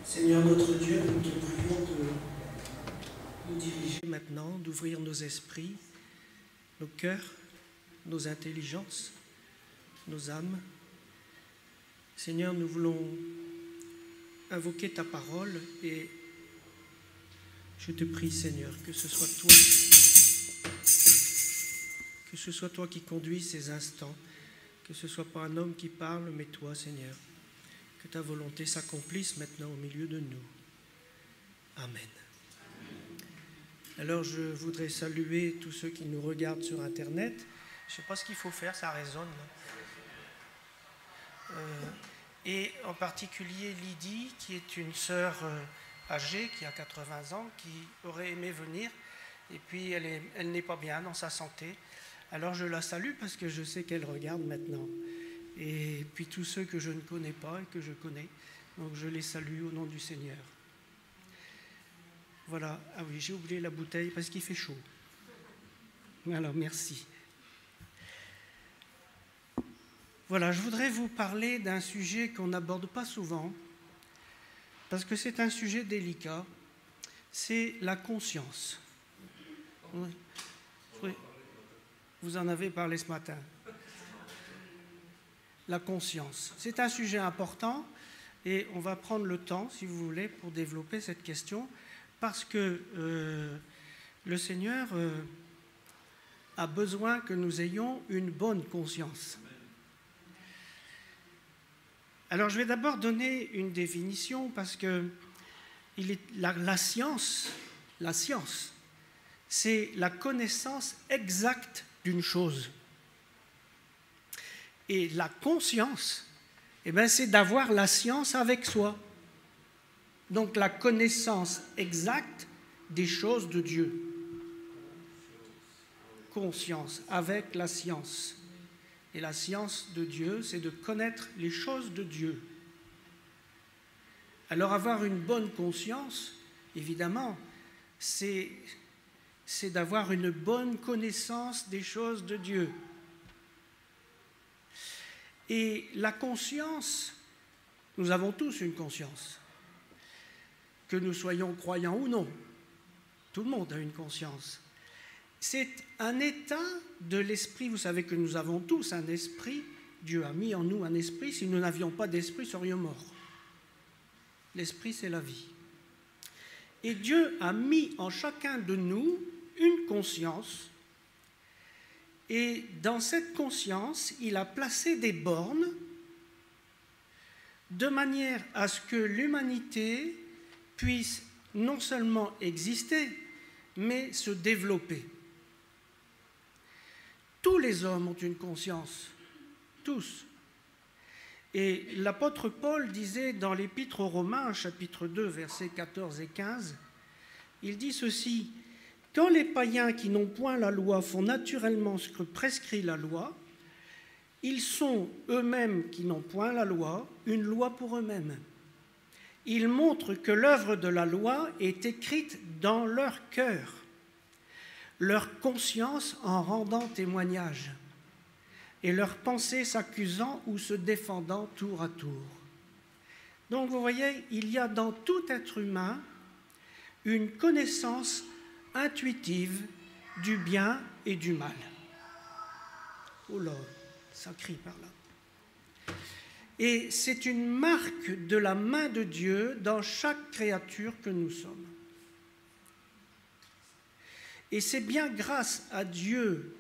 Seigneur notre Dieu, nous te prions de nous diriger maintenant, d'ouvrir nos esprits, nos cœurs, nos intelligences, nos âmes. Seigneur, nous voulons invoquer ta parole et je te prie, Seigneur, que ce soit toi qui conduis ces instants, que ce ne soit pas un homme qui parle, mais toi, Seigneur. Que ta volonté s'accomplisse maintenant au milieu de nous. Amen. Alors je voudrais saluer tous ceux qui nous regardent sur Internet. Je ne sais pas ce qu'il faut faire, ça résonne. Et en particulier Lydie, qui est une sœur âgée, qui a 80 ans, qui aurait aimé venir. Et puis elle n'est pas bien dans sa santé. Alors je la salue parce que je sais qu'elle regarde maintenant. Et puis tous ceux que je ne connais pas et que je connais, donc je les salue au nom du Seigneur. Voilà, ah oui, j'ai oublié la bouteille parce qu'il fait chaud. Alors merci. Voilà, je voudrais vous parler d'un sujet qu'on n'aborde pas souvent, parce que c'est un sujet délicat, c'est la conscience. Oui. Vous en avez parlé ce matin. La conscience. C'est un sujet important et on va prendre le temps, si vous voulez, pour développer cette question parce que le Seigneur a besoin que nous ayons une bonne conscience. Alors je vais d'abord donner une définition parce que la science, c'est la connaissance exacte d'une chose. Et la conscience, c'est d'avoir la science avec soi. Donc la connaissance exacte des choses de Dieu. Conscience avec la science. Et la science de Dieu, c'est de connaître les choses de Dieu. Alors avoir une bonne conscience, évidemment, c'est d'avoir une bonne connaissance des choses de Dieu. Et la conscience, nous avons tous une conscience, que nous soyons croyants ou non. Tout le monde a une conscience. C'est un état de l'esprit. Vous savez que nous avons tous un esprit. Dieu a mis en nous un esprit. Si nous n'avions pas d'esprit, nous serions morts. L'esprit, c'est la vie. Et Dieu a mis en chacun de nous une conscience. Et dans cette conscience, il a placé des bornes de manière à ce que l'humanité puisse non seulement exister, mais se développer. Tous les hommes ont une conscience, tous. Et l'apôtre Paul disait dans l'Épître aux Romains, chapitre 2, versets 14 et 15, il dit ceci: « Quand les païens qui n'ont point la loi font naturellement ce que prescrit la loi, ils sont eux-mêmes qui n'ont point la loi, une loi pour eux-mêmes. Ils montrent que l'œuvre de la loi est écrite dans leur cœur, leur conscience en rendant témoignage, et leurs pensées s'accusant ou se défendant tour à tour. » Donc vous voyez, il y a dans tout être humain une connaissance intuitive du bien et du mal. Oh là, ça crie par là. Et c'est une marque de la main de Dieu dans chaque créature que nous sommes. Et c'est bien grâce à Dieu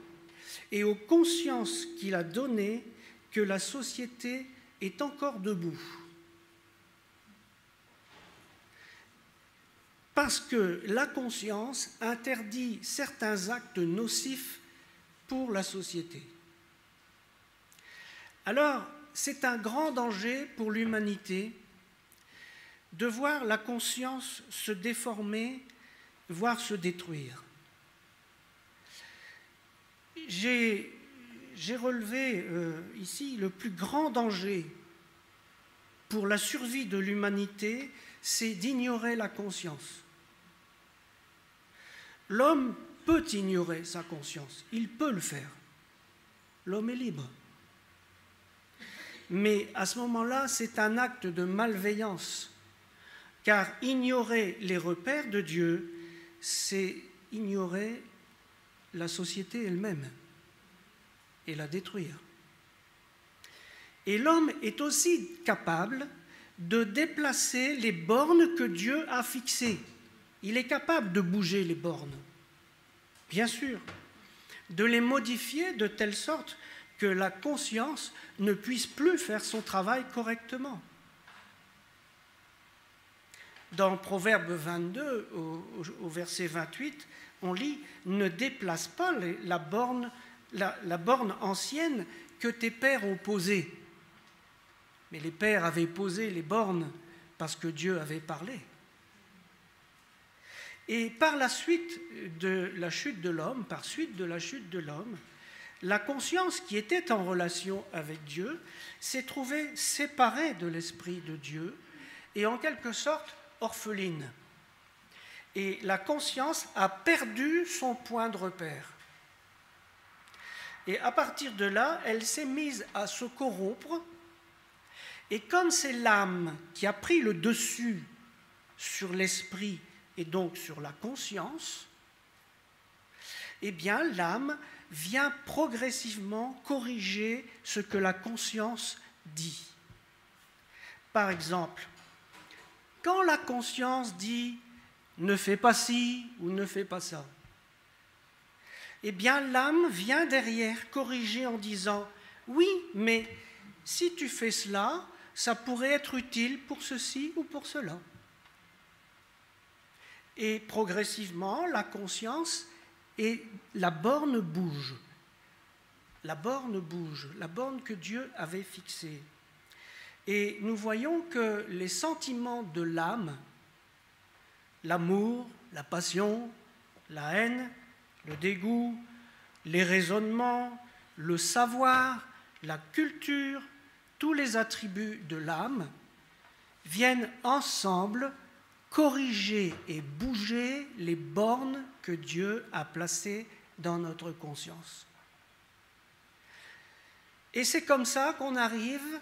et aux consciences qu'il a données que la société est encore debout. Parce que la conscience interdit certains actes nocifs pour la société. Alors, c'est un grand danger pour l'humanité de voir la conscience se déformer, voire se détruire. J'ai relevé ici le plus grand danger pour la survie de l'humanité, c'est d'ignorer la conscience. L'homme peut ignorer sa conscience, il peut le faire. L'homme est libre. Mais à ce moment-là, c'est un acte de malveillance, car ignorer les repères de Dieu, c'est ignorer la société elle-même et la détruire. Et l'homme est aussi capable de déplacer les bornes que Dieu a fixées. Il est capable de bouger les bornes, bien sûr, de les modifier de telle sorte que la conscience ne puisse plus faire son travail correctement. Dans Proverbe 22, au verset 28, on lit « Ne déplace pas la borne ancienne que tes pères ont posée. » Mais les pères avaient posé les bornes parce que Dieu avait parlé. Et par la suite de la chute de l'homme, la conscience qui était en relation avec Dieu s'est trouvée séparée de l'Esprit de Dieu et en quelque sorte orpheline. Et la conscience a perdu son point de repère. Et à partir de là, elle s'est mise à se corrompre. Et comme c'est l'âme qui a pris le dessus sur l'esprit et donc sur la conscience, eh bien l'âme vient progressivement corriger ce que la conscience dit. Par exemple, quand la conscience dit « ne fais pas ci » ou « ne fais pas ça », eh bien l'âme vient derrière corriger en disant « oui, mais si tu fais cela, ça pourrait être utile pour ceci ou pour cela ». Et progressivement, la conscience et la borne bouge. La borne que Dieu avait fixée. Et nous voyons que les sentiments de l'âme, l'amour, la passion, la haine, le dégoût, les raisonnements, le savoir, la culture, tous les attributs de l'âme viennent ensemble corriger et bouger les bornes que Dieu a placées dans notre conscience. Et c'est comme ça qu'on arrive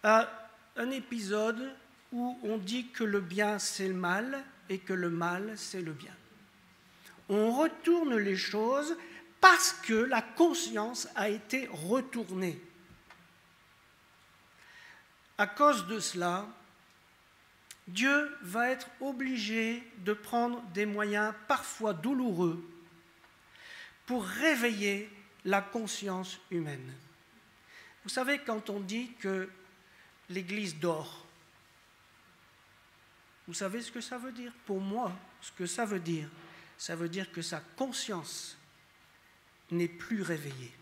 à un épisode où on dit que le bien c'est le mal et que le mal c'est le bien. On retourne les choses parce que la conscience a été retournée. À cause de cela, Dieu va être obligé de prendre des moyens parfois douloureux pour réveiller la conscience humaine. Vous savez, quand on dit que l'Église dort, vous savez ce que ça veut dire? Pour moi, ce que ça veut dire que sa conscience n'est plus réveillée.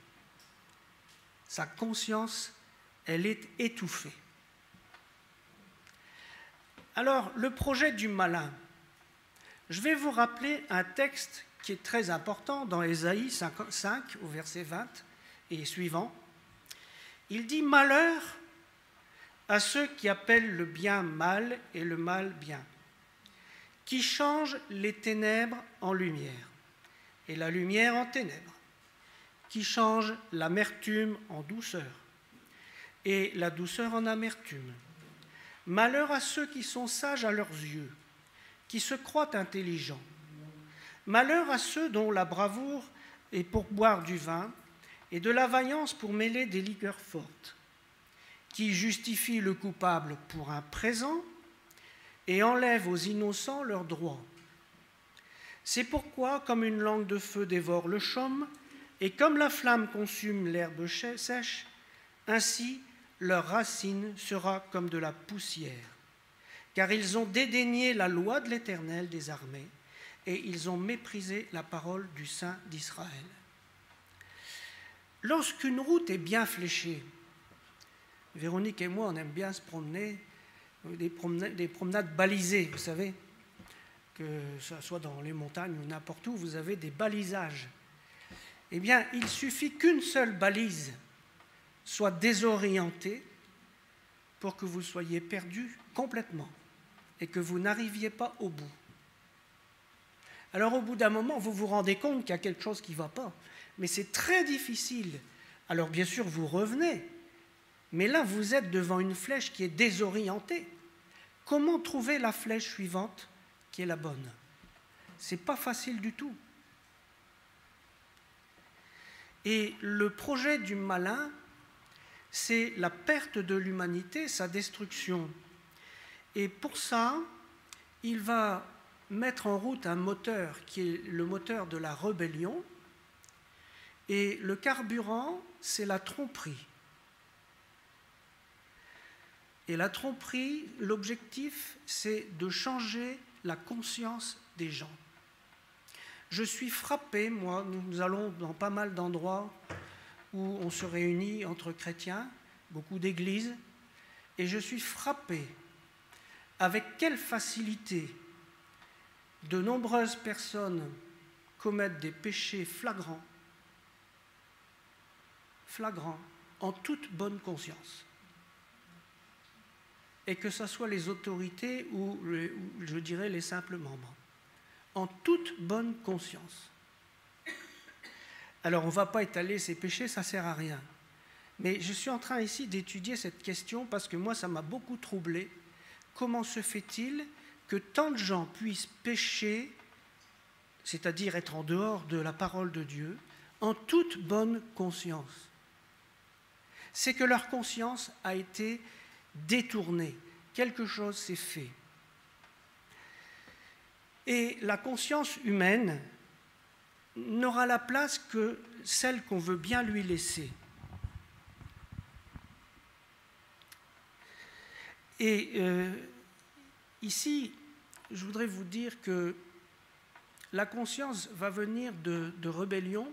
Sa conscience, elle est étouffée. Alors, le projet du malin. Je vais vous rappeler un texte qui est très important dans Ésaïe 5, au verset 20 et suivant. Il dit « Malheur à ceux qui appellent le bien mal et le mal bien, qui changent les ténèbres en lumière et la lumière en ténèbres, qui changent l'amertume en douceur et la douceur en amertume. Malheur à ceux qui sont sages à leurs yeux, qui se croient intelligents. Malheur à ceux dont la bravoure est pour boire du vin et de la vaillance pour mêler des liqueurs fortes, qui justifient le coupable pour un présent et enlèvent aux innocents leurs droits. C'est pourquoi, comme une langue de feu dévore le chaume, et comme la flamme consume l'herbe sèche, ainsi leur racine sera comme de la poussière, car ils ont dédaigné la loi de l'Éternel des armées, et ils ont méprisé la parole du Saint d'Israël. Lorsqu'une route est bien fléchée, Véronique et moi, on aime bien se promener, des promenades balisées, vous savez, que ce soit dans les montagnes ou n'importe où, vous avez des balisages. Eh bien, il suffit qu'une seule balise soit désorientée pour que vous soyez perdu complètement et que vous n'arriviez pas au bout. Alors, au bout d'un moment, vous vous rendez compte qu'il y a quelque chose qui ne va pas, mais c'est très difficile. Alors, bien sûr, vous revenez, mais là, vous êtes devant une flèche qui est désorientée. comment trouver la flèche suivante qui est la bonne? Ce n'est pas facile du tout. Et le projet du malin, c'est la perte de l'humanité, sa destruction. Et pour ça, il va mettre en route un moteur qui est le moteur de la rébellion. Et le carburant, c'est la tromperie. Et la tromperie, l'objectif, c'est de changer la conscience des gens. Je suis frappé, moi, nous allons dans pas mal d'endroits où on se réunit entre chrétiens, beaucoup d'églises, et je suis frappé avec quelle facilité de nombreuses personnes commettent des péchés flagrants, en toute bonne conscience. Et que ce soit les autorités ou, je dirais, les simples membres. En toute bonne conscience. Alors, on ne va pas étaler ces péchés, ça ne sert à rien. Mais je suis en train ici d'étudier cette question parce que moi, ça m'a beaucoup troublé. Comment se fait-il que tant de gens puissent pécher, c'est-à-dire être en dehors de la parole de Dieu, en toute bonne conscience? C'est que leur conscience a été détournée. Quelque chose s'est fait. Et la conscience humaine n'aura la place que celle qu'on veut bien lui laisser. Et ici, je voudrais vous dire que la conscience va venir de rébellion,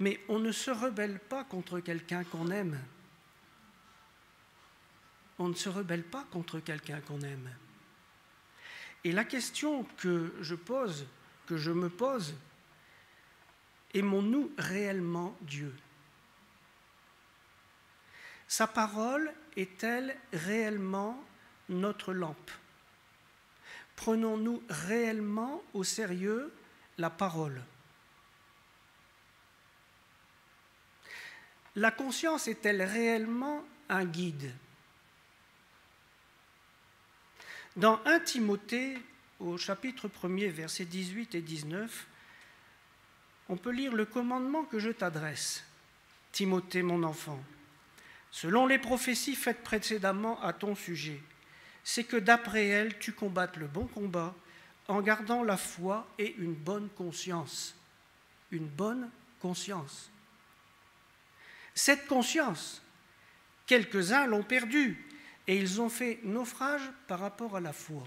mais on ne se rebelle pas contre quelqu'un qu'on aime. On ne se rebelle pas contre quelqu'un qu'on aime. Et la question que je me pose, aimons-nous réellement Dieu? Sa parole est-elle réellement notre lampe? Prenons-nous réellement au sérieux la parole? La conscience est-elle réellement un guide? Dans 1 Timothée, au chapitre 1er, versets 18 et 19, on peut lire le commandement que je t'adresse, Timothée, mon enfant, selon les prophéties faites précédemment à ton sujet, c'est que d'après elles, tu combattes le bon combat en gardant la foi et une bonne conscience. Une bonne conscience. Cette conscience, quelques-uns l'ont perdue et ils ont fait naufrage par rapport à la foi.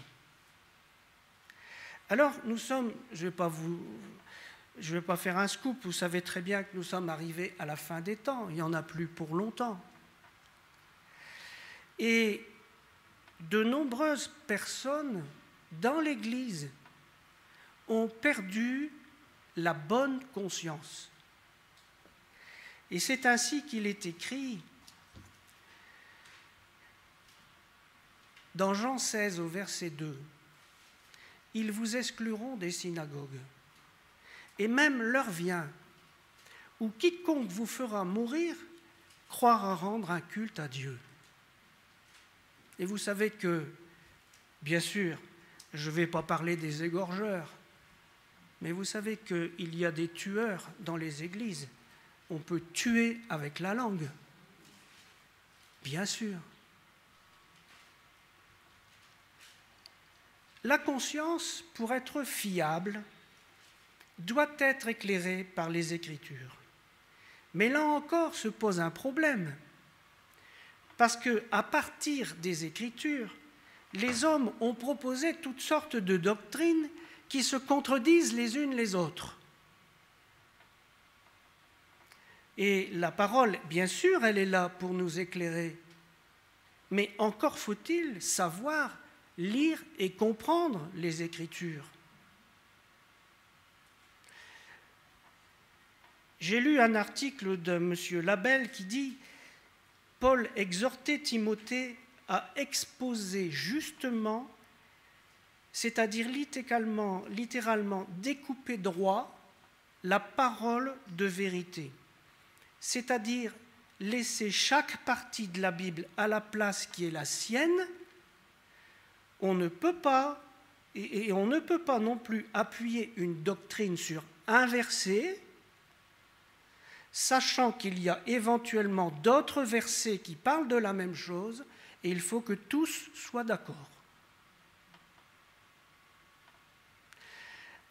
Alors, nous sommes, je ne vais pas faire un scoop, vous savez très bien que nous sommes arrivés à la fin des temps, il n'y en a plus pour longtemps. Et de nombreuses personnes dans l'Église ont perdu la bonne conscience. Et c'est ainsi qu'il est écrit dans Jean 16 au verset 2. Ils vous excluront des synagogues, et même l'heure vient où quiconque vous fera mourir croira rendre un culte à Dieu. Et vous savez que, bien sûr, je ne vais pas parler des égorgeurs, mais vous savez qu'il y a des tueurs dans les églises. On peut tuer avec la langue, bien sûr. La conscience, pour être fiable, doit être éclairée par les Écritures. Mais là encore se pose un problème, parce qu'à partir des Écritures, les hommes ont proposé toutes sortes de doctrines qui se contredisent les unes les autres. Et la parole, bien sûr, elle est là pour nous éclairer, mais encore faut-il savoir lire et comprendre les Écritures. J'ai lu un article de M. Labelle qui dit « Paul exhortait Timothée à exposer justement, c'est-à-dire littéralement découper droit, la parole de vérité, c'est-à-dire laisser chaque partie de la Bible à la place qui est la sienne, on ne peut pas, et on ne peut pas non plus appuyer une doctrine sur un verset, sachant qu'il y a éventuellement d'autres versets qui parlent de la même chose, et il faut que tous soient d'accord.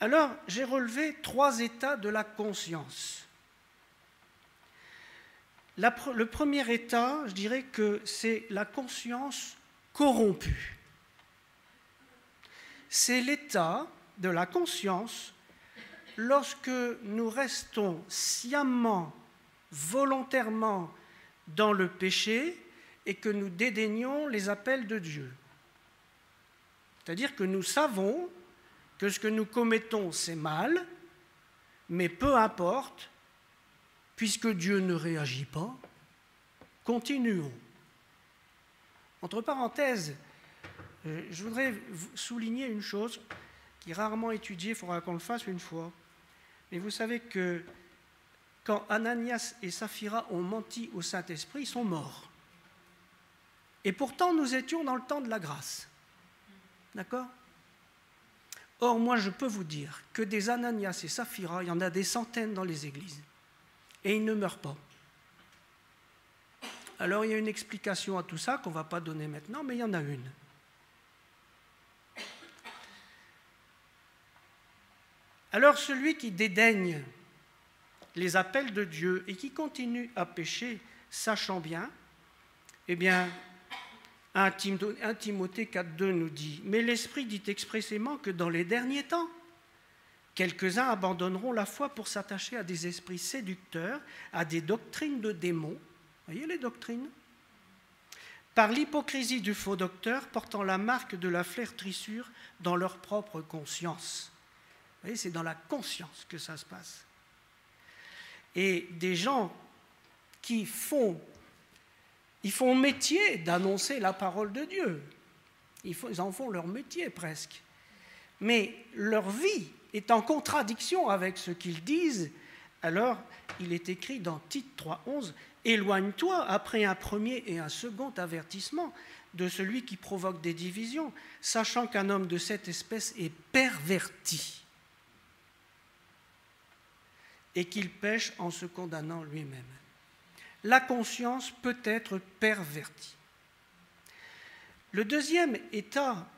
Alors, j'ai relevé 3 états de la conscience. Le premier état, je dirais que c'est la conscience corrompue. C'est l'état de la conscience lorsque nous restons sciemment, volontairement dans le péché et que nous dédaignons les appels de Dieu. C'est-à-dire que nous savons que ce que nous commettons, c'est mal, mais peu importe, puisque Dieu ne réagit pas, continuons. Entre parenthèses, je voudrais souligner une chose qui est rarement étudiée, il faudra qu'on le fasse une fois. Mais vous savez que quand Ananias et Saphira ont menti au Saint-Esprit, ils sont morts. Et pourtant, nous étions dans le temps de la grâce. D'accord ? Or, moi, je peux vous dire que des Ananias et Saphira, il y en a des centaines dans les églises. Et ils ne meurent pas. Alors, il y a une explication à tout ça qu'on ne va pas donner maintenant, mais il y en a une. Alors, celui qui dédaigne les appels de Dieu et qui continue à pécher, sachant bien, eh bien, 1 Timothée 4,2 nous dit « Mais l'Esprit dit expressément que dans les derniers temps, quelques-uns abandonneront la foi pour s'attacher à des esprits séducteurs, à des doctrines de démons. » Vous voyez les doctrines ? Par l'hypocrisie du faux docteur portant la marque de la flétrissure dans leur propre conscience. Vous voyez, c'est dans la conscience que ça se passe. Et des gens qui font métier d'annoncer la parole de Dieu. Ils en font leur métier presque. Mais leur vie est en contradiction avec ce qu'ils disent. Alors, il est écrit dans Tite 3,11 « Éloigne-toi après un premier et un second avertissement de celui qui provoque des divisions, sachant qu'un homme de cette espèce est perverti et qu'il pêche en se condamnant lui-même. » La conscience peut être pervertie. Le deuxième état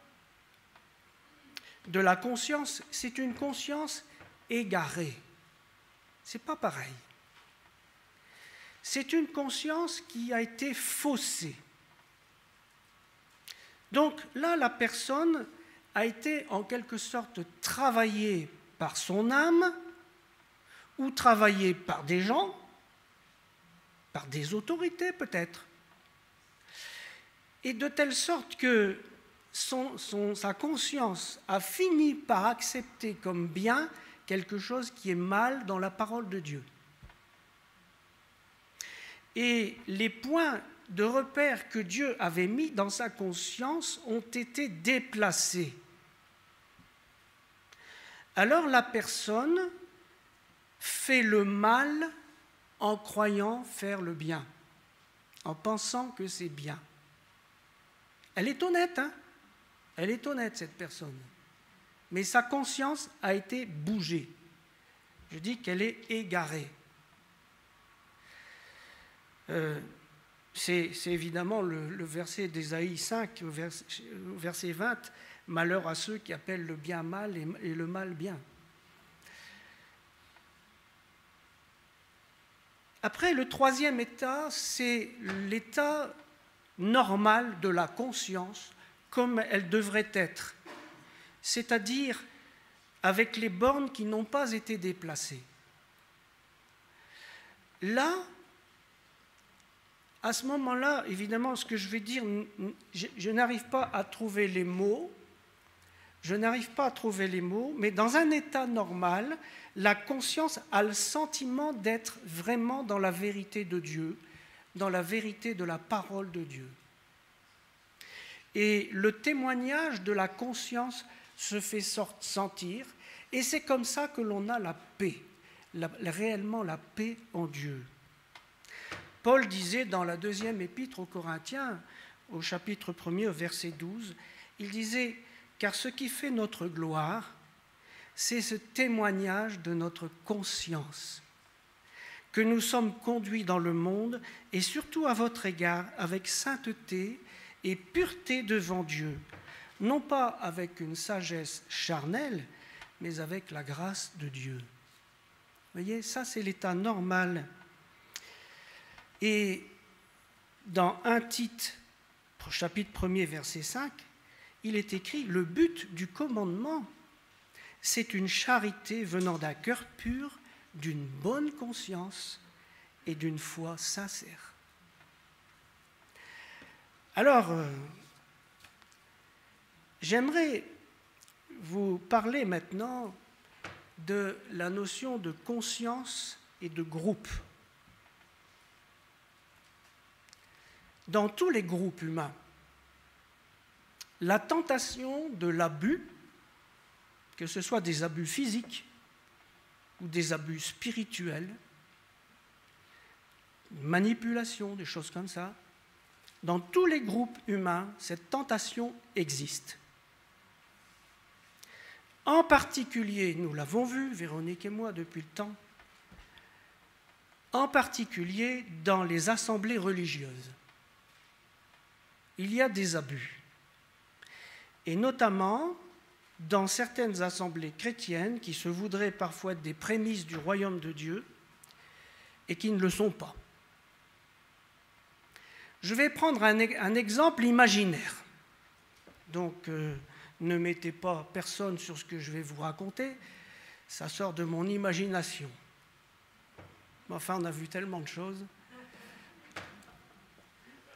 de la conscience, c'est une conscience égarée. Ce n'est pas pareil. C'est une conscience qui a été faussée. Donc là, la personne a été en quelque sorte travaillée par son âme ou travaillée par des gens, par des autorités peut-être, et de telle sorte que sa conscience a fini par accepter comme bien quelque chose qui est mal dans la parole de Dieu. Et les points de repère que Dieu avait mis dans sa conscience ont été déplacés. Alors la personne fait le mal en croyant faire le bien, en pensant que c'est bien. Elle est honnête, hein ? Elle est honnête, cette personne. Mais sa conscience a été bougée. Je dis qu'elle est égarée. C'est évidemment le verset d'Ésaïe 5, verset 20, « Malheur à ceux qui appellent le bien mal et le mal bien ». Après, le troisième état, c'est l'état normal de la conscience, comme elle devrait être, c'est-à-dire avec les bornes qui n'ont pas été déplacées. Là, à ce moment-là, évidemment, ce que je vais dire, je n'arrive pas à trouver les mots, mais dans un état normal, la conscience a le sentiment d'être vraiment dans la vérité de Dieu, dans la vérité de la parole de Dieu. Et le témoignage de la conscience se fait sentir, et c'est comme ça que l'on a la paix, réellement la paix en Dieu. Paul disait dans la deuxième épître aux Corinthiens, au chapitre 1er, au verset 12, « Il disait, car ce qui fait notre gloire, c'est ce témoignage de notre conscience, que nous sommes conduits dans le monde, et surtout à votre égard, avec sainteté et pureté devant Dieu, non pas avec une sagesse charnelle, mais avec la grâce de Dieu. Vous voyez, ça c'est l'état normal. Et dans 1 Tite, chapitre 1er, verset 5, il est écrit « Le but du commandement, c'est une charité venant d'un cœur pur, d'une bonne conscience et d'une foi sincère. » Alors, j'aimerais vous parler maintenant de la notion de conscience et de groupe. Dans tous les groupes humains, la tentation de l'abus, que ce soit des abus physiques ou des abus spirituels, manipulation, des choses comme ça, dans tous les groupes humains, cette tentation existe. En particulier, nous l'avons vu, Véronique et moi, depuis le temps, en particulier dans les assemblées religieuses. Il y a des abus. Et notamment dans certaines assemblées chrétiennes qui se voudraient parfois être des prémices du royaume de Dieu et qui ne le sont pas. Je vais prendre un exemple imaginaire. Donc, ne mettez pas personne sur ce que je vais vous raconter, ça sort de mon imagination. Enfin, on a vu tellement de choses.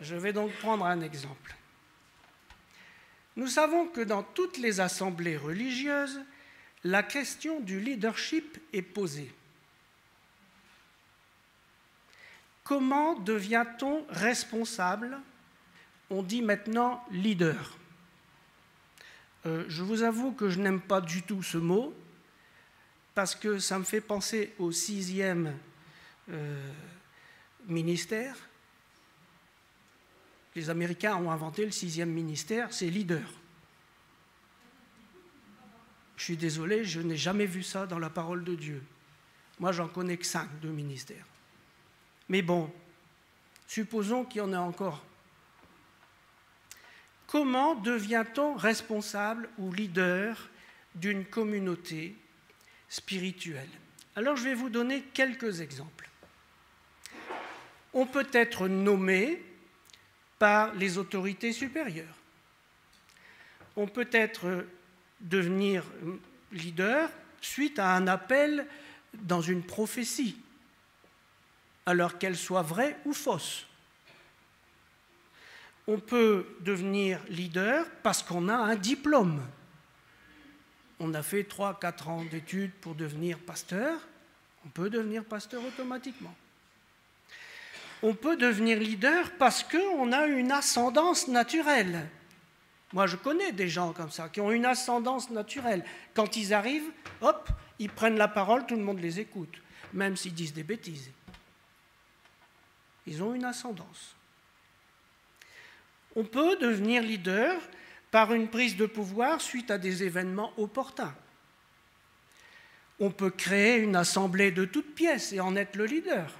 Je vais donc prendre un exemple. Nous savons que dans toutes les assemblées religieuses, la question du leadership est posée. Comment devient-on responsable? On dit maintenant leader. Je vous avoue que je n'aime pas du tout ce mot, parce que ça me fait penser au 6e ministère. Les Américains ont inventé le 6e ministère, c'est leader. Je suis désolé, je n'ai jamais vu ça dans la parole de Dieu. Moi, j'en connais que 5 de ministères. Mais bon, supposons qu'il y en a encore. Comment devient-on responsable ou leader d'une communauté spirituelle? Alors, je vais vous donner quelques exemples. On peut être nommé par les autorités supérieures. On peut devenir leader suite à un appel dans une prophétie, alors qu'elle soit vraie ou fausse. On peut devenir leader parce qu'on a un diplôme. On a fait 3-4 ans d'études pour devenir pasteur, on peut devenir pasteur automatiquement. On peut devenir leader parce qu'on a une ascendance naturelle. Moi, je connais des gens comme ça, qui ont une ascendance naturelle. Quand ils arrivent, hop, ils prennent la parole, tout le monde les écoute, même s'ils disent des bêtises. Ils ont une ascendance. On peut devenir leader par une prise de pouvoir suite à des événements opportuns. On peut créer une assemblée de toutes pièces et en être le leader.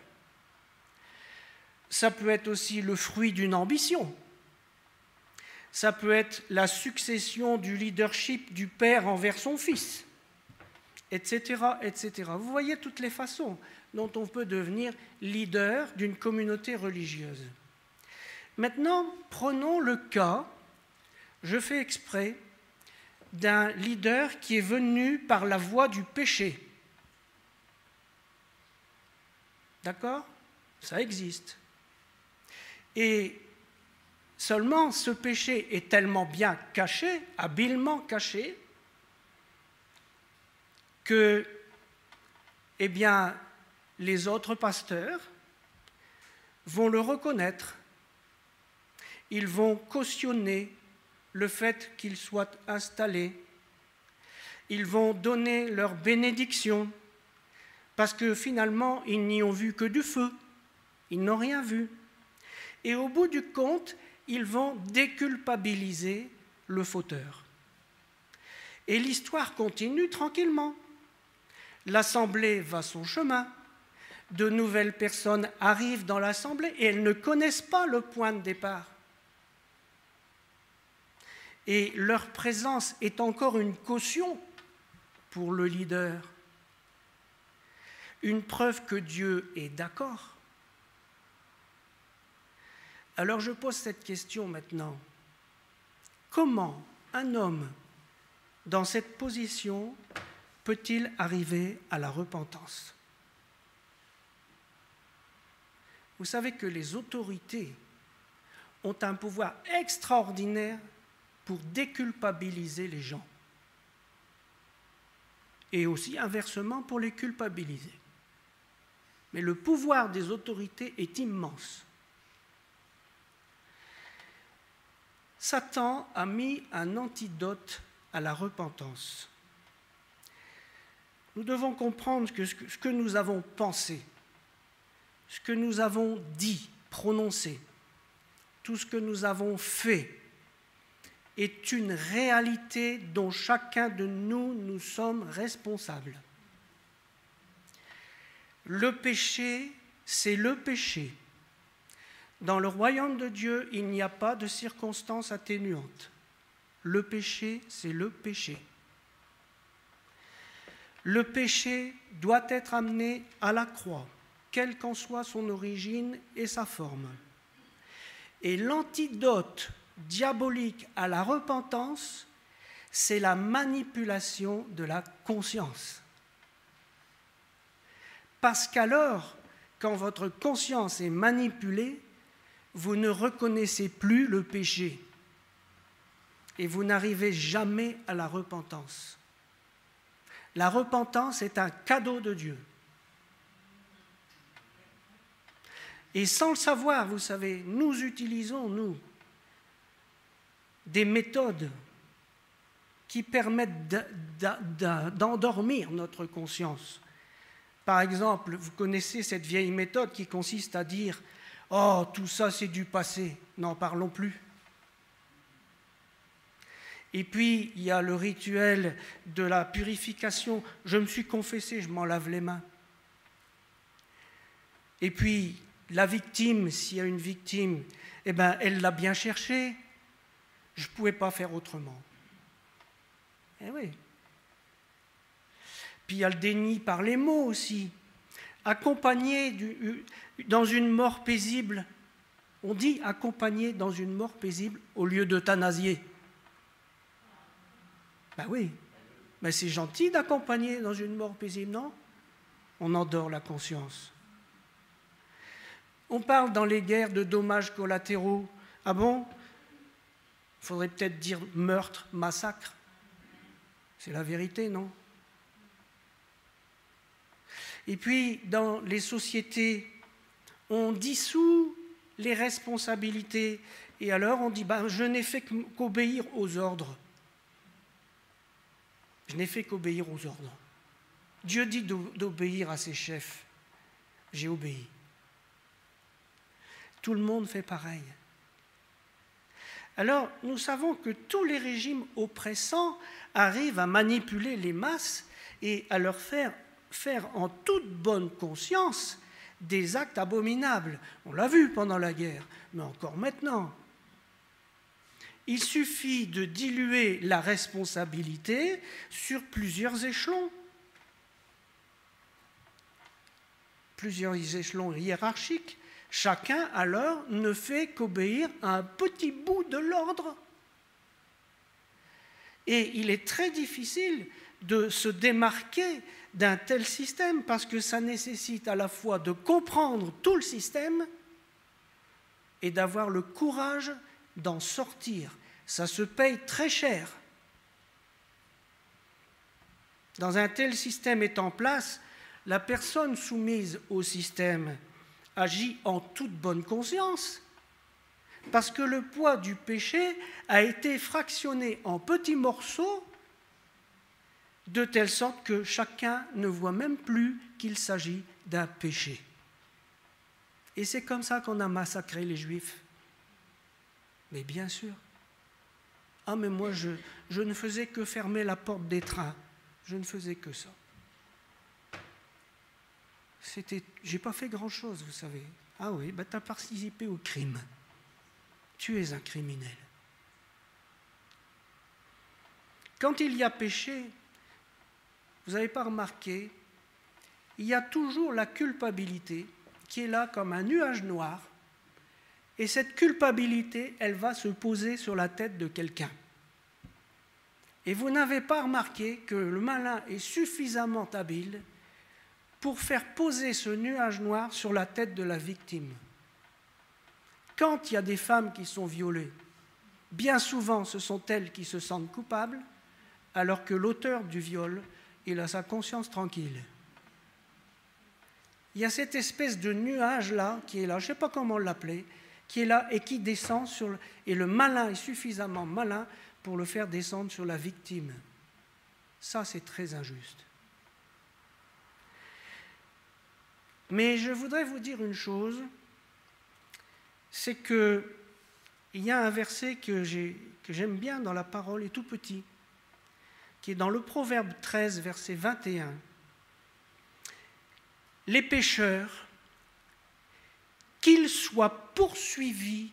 Ça peut être aussi le fruit d'une ambition. Ça peut être la succession du leadership du père envers son fils, etc., etc. Vous voyez toutes les façons dont on peut devenir leader d'une communauté religieuse. Maintenant, prenons le cas, je fais exprès, d'un leader qui est venu par la voie du péché. D'accord? Ça existe. Et seulement ce péché est tellement bien caché, habilement caché, que, eh bien, les autres pasteurs vont le reconnaître. Ils vont cautionner le fait qu'il soit installé. Ils vont donner leur bénédiction, parce que finalement, ils n'y ont vu que du feu. Ils n'ont rien vu. Et au bout du compte, ils vont déculpabiliser le fauteur. Et l'histoire continue tranquillement. L'assemblée va son chemin. De nouvelles personnes arrivent dans l'assemblée et elles ne connaissent pas le point de départ. Et leur présence est encore une caution pour le leader. Une preuve que Dieu est d'accord. Alors je pose cette question maintenant. Comment un homme dans cette position peut-il arriver à la repentance? Vous savez que les autorités ont un pouvoir extraordinaire pour déculpabiliser les gens. Et aussi inversement pour les culpabiliser. Mais le pouvoir des autorités est immense. Satan a mis un antidote à la repentance. Nous devons comprendre que ce que nous avons pensé, ce que nous avons dit, prononcé, tout ce que nous avons fait, est une réalité dont chacun de nous, nous sommes responsables. Le péché, c'est le péché. Dans le royaume de Dieu, il n'y a pas de circonstances atténuantes. Le péché, c'est le péché. Le péché doit être amené à la croix, quelle qu'en soit son origine et sa forme. Et l'antidote diabolique à la repentance, c'est la manipulation de la conscience. Parce qu'alors, quand votre conscience est manipulée, vous ne reconnaissez plus le péché et vous n'arrivez jamais à la repentance. La repentance est un cadeau de Dieu. Et sans le savoir, vous savez, nous utilisons, nous, des méthodes qui permettent d'endormir notre conscience. Par exemple, vous connaissez cette vieille méthode qui consiste à dire « Oh, tout ça c'est du passé, n'en parlons plus ». Et puis, il y a le rituel de la purification. Je me suis confessé, je m'en lave les mains. Et puis, la victime, s'il y a une victime, eh ben, elle l'a bien cherché. Je ne pouvais pas faire autrement. Eh oui. Puis il y a le déni par les mots aussi. Accompagné dans une mort paisible. On dit accompagné dans une mort paisible au lieu d'euthanasier. Ben oui, mais c'est gentil d'accompagner dans une mort paisible, non? On endort la conscience. On parle dans les guerres de dommages collatéraux. Ah bon? Il faudrait peut-être dire meurtre, massacre. C'est la vérité, non? Et puis, dans les sociétés, on dissout les responsabilités. Et alors, on dit, ben, je n'ai fait qu'obéir aux ordres. Je n'ai fait qu'obéir aux ordres. Dieu dit d'obéir à ses chefs. J'ai obéi. Tout le monde fait pareil. Alors, nous savons que tous les régimes oppressants arrivent à manipuler les masses et à leur faire en toute bonne conscience des actes abominables. On l'a vu pendant la guerre, mais encore maintenant. Il suffit de diluer la responsabilité sur plusieurs échelons. Plusieurs échelons hiérarchiques. Chacun, alors, ne fait qu'obéir à un petit bout de l'ordre. Et il est très difficile de se démarquer d'un tel système parce que ça nécessite à la fois de comprendre tout le système et d'avoir le courage d'en sortir. Ça se paye très cher. Dans un tel système est en place, la personne soumise au système agit en toute bonne conscience, parce que le poids du péché a été fractionné en petits morceaux, de telle sorte que chacun ne voit même plus qu'il s'agit d'un péché. Et c'est comme ça qu'on a massacré les Juifs. Mais bien sûr. Ah, mais moi, je ne faisais que fermer la porte des trains. Je ne faisais que ça. J'ai pas fait grand-chose, vous savez. Ah oui, ben tu as participé au crime. Tu es un criminel. Quand il y a péché, vous n'avez pas remarqué, il y a toujours la culpabilité qui est là comme un nuage noir, et cette culpabilité, elle va se poser sur la tête de quelqu'un. Et vous n'avez pas remarqué que le malin est suffisamment habile pour faire poser ce nuage noir sur la tête de la victime. Quand il y a des femmes qui sont violées, bien souvent ce sont elles qui se sentent coupables, alors que l'auteur du viol, il a sa conscience tranquille. Il y a cette espèce de nuage-là qui est là, je ne sais pas comment l'appeler, qui est là et qui descend et le malin est suffisamment malin pour le faire descendre sur la victime. Ça, c'est très injuste. Mais je voudrais vous dire une chose, c'est qu'il y a un verset que j'aime bien dans la parole, et tout petit, qui est dans le Proverbe 13, verset 21. Les pécheurs, qu'ils soient poursuivis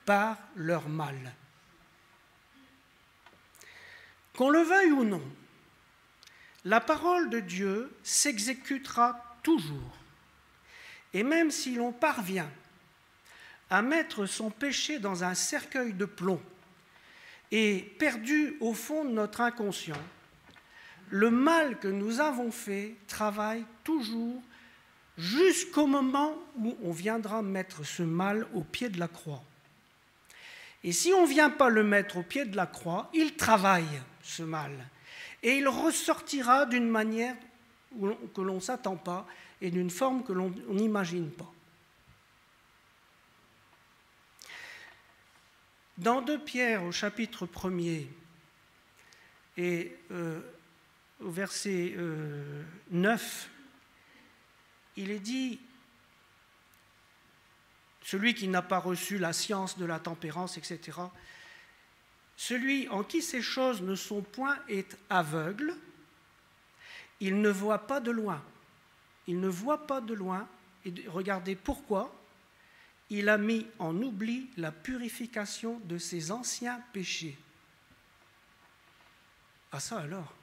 par leur mal. Qu'on le veuille ou non, la parole de Dieu s'exécutera toujours. Et même si l'on parvient à mettre son péché dans un cercueil de plomb et perdu au fond de notre inconscient, le mal que nous avons fait travaille toujours jusqu'au moment où on viendra mettre ce mal au pied de la croix. Et si on ne vient pas le mettre au pied de la croix, il travaille, ce mal. Et il ressortira d'une manière que l'on ne s'attend pas et d'une forme que l'on n'imagine pas. Dans 2 Pierre, au chapitre 1er, et au verset 9, il est dit « Celui qui n'a pas reçu la science de la tempérance, etc., celui en qui ces choses ne sont point est aveugle, il ne voit pas de loin. Il ne voit pas de loin. Et regardez pourquoi. Il a mis en oubli la purification de ses anciens péchés. » Ah ça alors.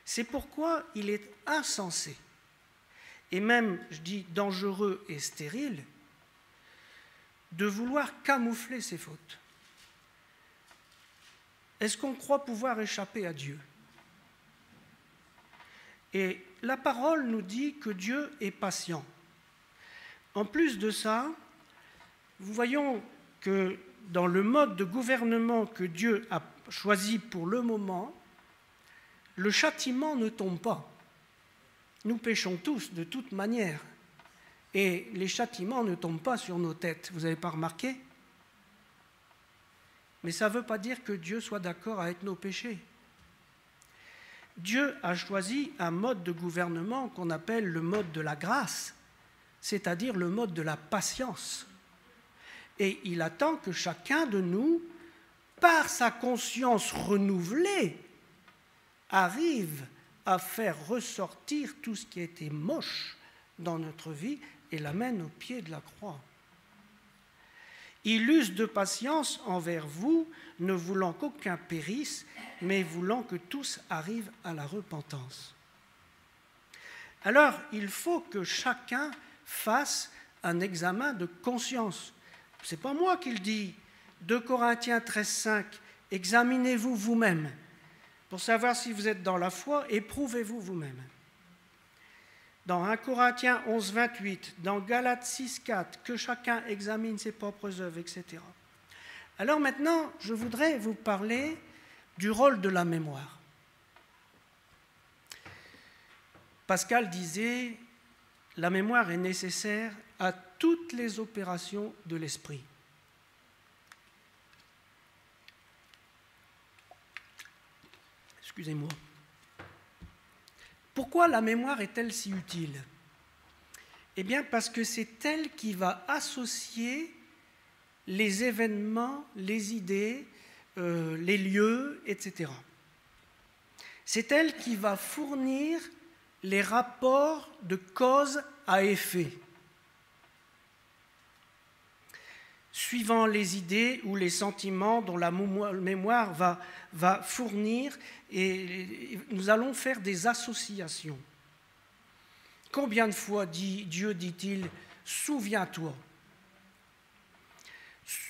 C'est pourquoi il est insensé, et même, je dis, dangereux et stérile, de vouloir camoufler ses fautes. Est-ce qu'on croit pouvoir échapper à Dieu? Et la parole nous dit que Dieu est patient. En plus de ça, nous voyons que dans le mode de gouvernement que Dieu a choisi pour le moment, le châtiment ne tombe pas. Nous péchons tous de toute manière. Et les châtiments ne tombent pas sur nos têtes. Vous n'avez pas remarqué? Mais ça ne veut pas dire que Dieu soit d'accord avec nos péchés. Dieu a choisi un mode de gouvernement qu'on appelle le mode de la grâce, c'est-à-dire le mode de la patience. Et il attend que chacun de nous, par sa conscience renouvelée, arrive à faire ressortir tout ce qui a été moche dans notre vie et l'amène au pied de la croix. Il use de patience envers vous, ne voulant qu'aucun périsse, mais voulant que tous arrivent à la repentance. Alors, il faut que chacun fasse un examen de conscience. Ce n'est pas moi qui le dis. 2 Corinthiens 13,5, examinez-vous vous-même. Pour savoir si vous êtes dans la foi, éprouvez-vous vous-même. Dans 1 Corinthiens 11, 28, dans Galates 6, 4, que chacun examine ses propres œuvres, etc. Alors maintenant, je voudrais vous parler du rôle de la mémoire. Pascal disait, la mémoire est nécessaire à toutes les opérations de l'esprit. Excusez-moi. Pourquoi la mémoire est-elle si utile? Eh bien, parce que c'est elle qui va associer les événements, les idées, les lieux, etc. C'est elle qui va fournir les rapports de cause à effet, suivant les idées ou les sentiments dont la mémoire va fournir, et nous allons faire des associations. Combien de fois Dieu dit-il « Souviens-toi » ?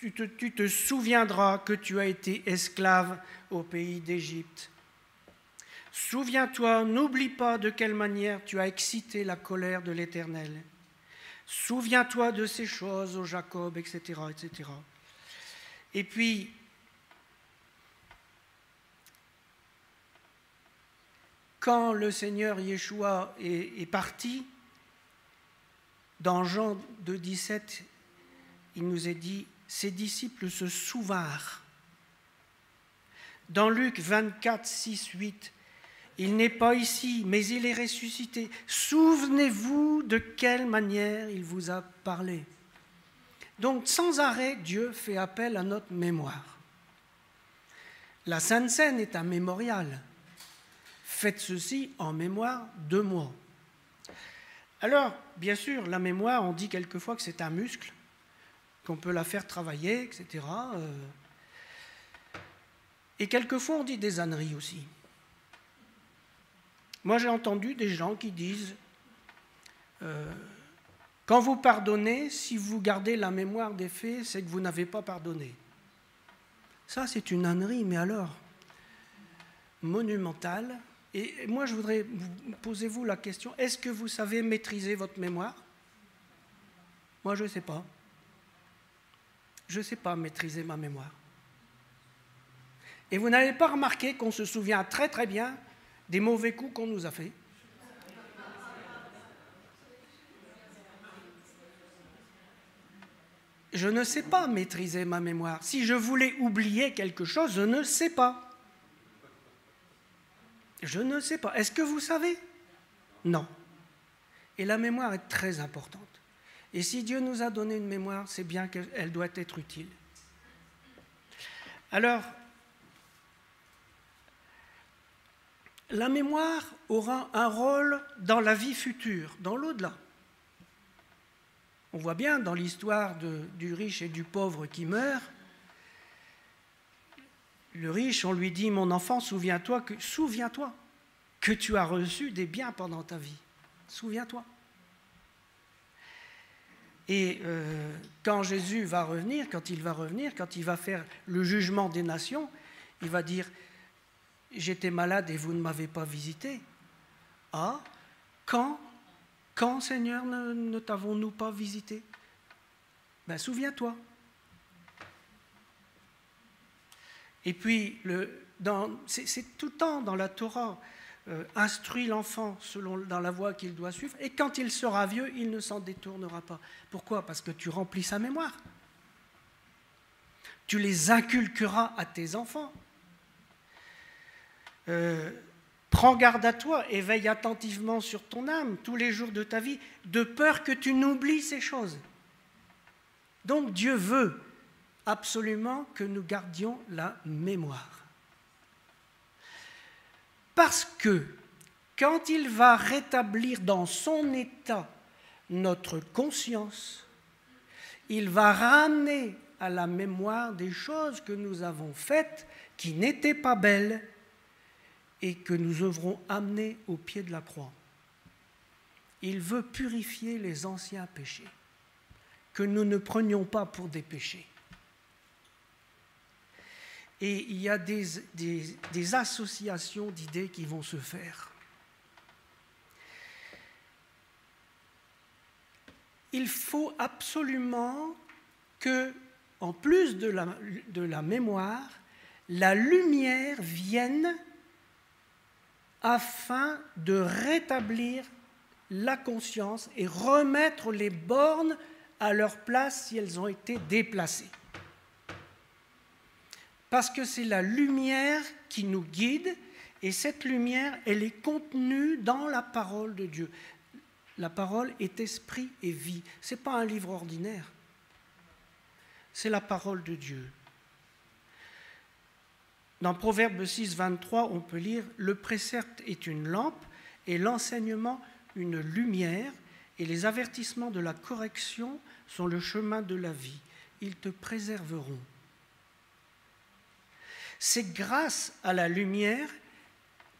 Tu te souviendras que tu as été esclave au pays d'Égypte. Souviens-toi, n'oublie pas de quelle manière tu as excité la colère de l'Éternel. Souviens-toi de ces choses, ô Jacob, etc., etc. Et puis, quand le Seigneur Yeshua est parti, dans Jean 2,17, il nous est dit « Ses disciples se souvinrent ». Dans Luc 24, 6, 8, « Il n'est pas ici, mais il est ressuscité. Souvenez-vous de quelle manière il vous a parlé. » Donc, sans arrêt, Dieu fait appel à notre mémoire. La Sainte Seine est un mémorial. Faites ceci en mémoire de moi. Alors, bien sûr, la mémoire, on dit quelquefois que c'est un muscle, qu'on peut la faire travailler, etc. Et quelquefois, on dit des âneries aussi. Moi, j'ai entendu des gens qui disent quand vous pardonnez, si vous gardez la mémoire des faits, c'est que vous n'avez pas pardonné. Ça, c'est une ânerie, mais alors, monumentale. Et moi, je voudrais posez-vous la question, est-ce que vous savez maîtriser votre mémoire? Moi, je ne sais pas. Je ne sais pas maîtriser ma mémoire. Et vous n'avez pas remarqué qu'on se souvient très très bien des mauvais coups qu'on nous a faits? Je ne sais pas maîtriser ma mémoire. Si je voulais oublier quelque chose, je ne sais pas. Je ne sais pas. Est-ce que vous savez? Non. Et la mémoire est très importante. Et si Dieu nous a donné une mémoire, c'est bien qu'elle doit être utile. Alors, la mémoire aura un rôle dans la vie future, dans l'au-delà. On voit bien dans l'histoire du riche et du pauvre qui meurt, le riche, on lui dit « Mon enfant, souviens-toi que tu as reçu des biens pendant ta vie. Souviens-toi. » Et quand Jésus va revenir, quand il va faire le jugement des nations, il va dire « J'étais malade et vous ne m'avez pas visité. » Ah, quand, Seigneur, ne t'avons-nous pas visité? Ben, souviens-toi. Et puis, c'est tout le temps dans la Torah, instruis l'enfant dans la voie qu'il doit suivre, et quand il sera vieux, il ne s'en détournera pas. Pourquoi? Parce que tu remplis sa mémoire. Tu les inculqueras à tes enfants. Prends garde à toi et veille attentivement sur ton âme tous les jours de ta vie, de peur que tu n'oublies ces choses. Donc Dieu veut absolument que nous gardions la mémoire. Parce que quand il va rétablir dans son état notre conscience, il va ramener à la mémoire des choses que nous avons faites qui n'étaient pas belles et que nous devrons amener au pied de la croix. Il veut purifier les anciens péchés, que nous ne prenions pas pour des péchés. Et il y a des associations d'idées qui vont se faire. Il faut absolument que, en plus de la mémoire, la lumière vienne afin de rétablir la conscience et remettre les bornes à leur place si elles ont été déplacées. Parce que c'est la lumière qui nous guide, et cette lumière, elle est contenue dans la parole de Dieu. La parole est esprit et vie. Ce n'est pas un livre ordinaire. C'est la parole de Dieu. Dans Proverbe 6, 23, on peut lire « Le précepte est une lampe et l'enseignement une lumière, et les avertissements de la correction sont le chemin de la vie. Ils te préserveront. » C'est grâce à la lumière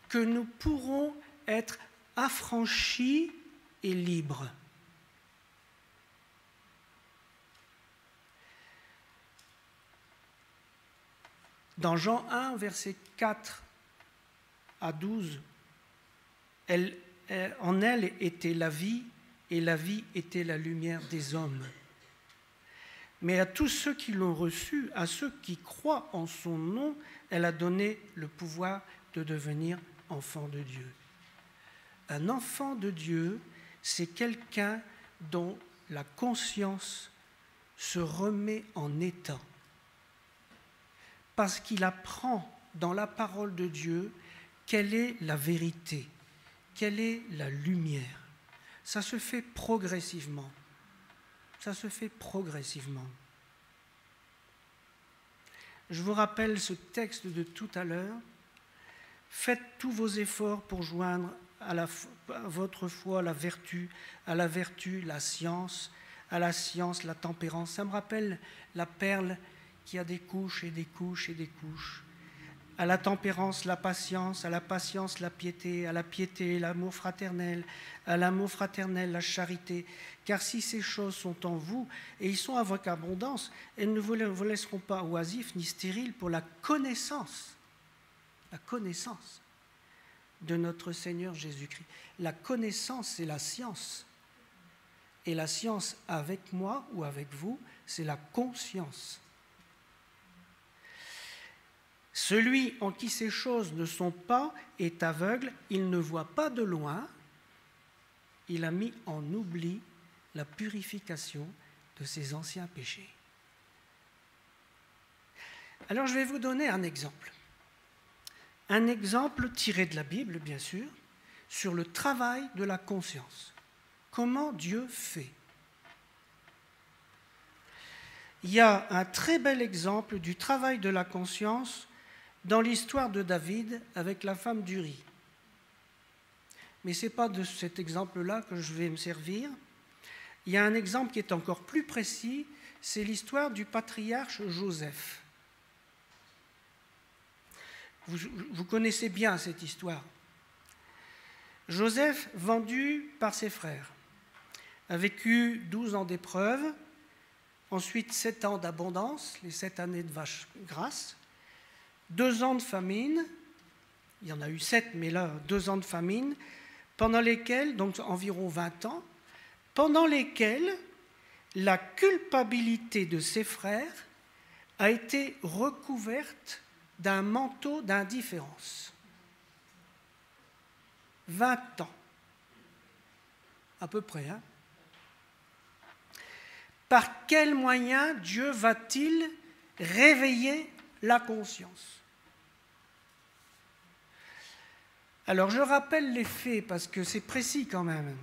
que nous pourrons être affranchis et libres. Dans Jean 1, versets 4 à 12, en elle était la vie, et la vie était la lumière des hommes. Mais à tous ceux qui l'ont reçue, à ceux qui croient en son nom, elle a donné le pouvoir de devenir enfant de Dieu. Un enfant de Dieu, c'est quelqu'un dont la conscience se remet en état, parce qu'il apprend dans la parole de Dieu quelle est la vérité, quelle est la lumière. Ça se fait progressivement. Ça se fait progressivement. Je vous rappelle ce texte de tout à l'heure. Faites tous vos efforts pour joindre à votre foi la vertu, à la vertu la science, à la science la tempérance. Ça me rappelle la perle qui a des couches et des couches et des couches. À la tempérance, la patience, à la patience, la piété, à la piété, l'amour fraternel, à l'amour fraternel, la charité. Car si ces choses sont en vous, et ils sont avec abondance, elles ne vous laisseront pas oisifs ni stériles pour la connaissance de notre Seigneur Jésus-Christ. La connaissance, c'est la science. Et la science, avec moi ou avec vous, c'est la conscience. Celui en qui ces choses ne sont pas est aveugle, il ne voit pas de loin, il a mis en oubli la purification de ses anciens péchés. Alors je vais vous donner un exemple. Un exemple tiré de la Bible, bien sûr, sur le travail de la conscience. Comment Dieu fait. Il y a un très bel exemple du travail de la conscience dans l'histoire de David avec la femme d'Uri. Mais ce n'est pas de cet exemple-là que je vais me servir. Il y a un exemple qui est encore plus précis, c'est l'histoire du patriarche Joseph. Vous connaissez bien cette histoire. Joseph, vendu par ses frères, a vécu 12 ans d'épreuve, ensuite 7 ans d'abondance, les 7 années de vache grasse, 2 ans de famine, il y en a eu 7, mais là, 2 ans de famine, pendant lesquels, donc environ 20 ans, pendant lesquels la culpabilité de ses frères a été recouverte d'un manteau d'indifférence. 20 ans, à peu près. Hein ? Par quel moyen Dieu va-t-il réveiller la conscience ? Alors, je rappelle les faits parce que c'est précis quand même.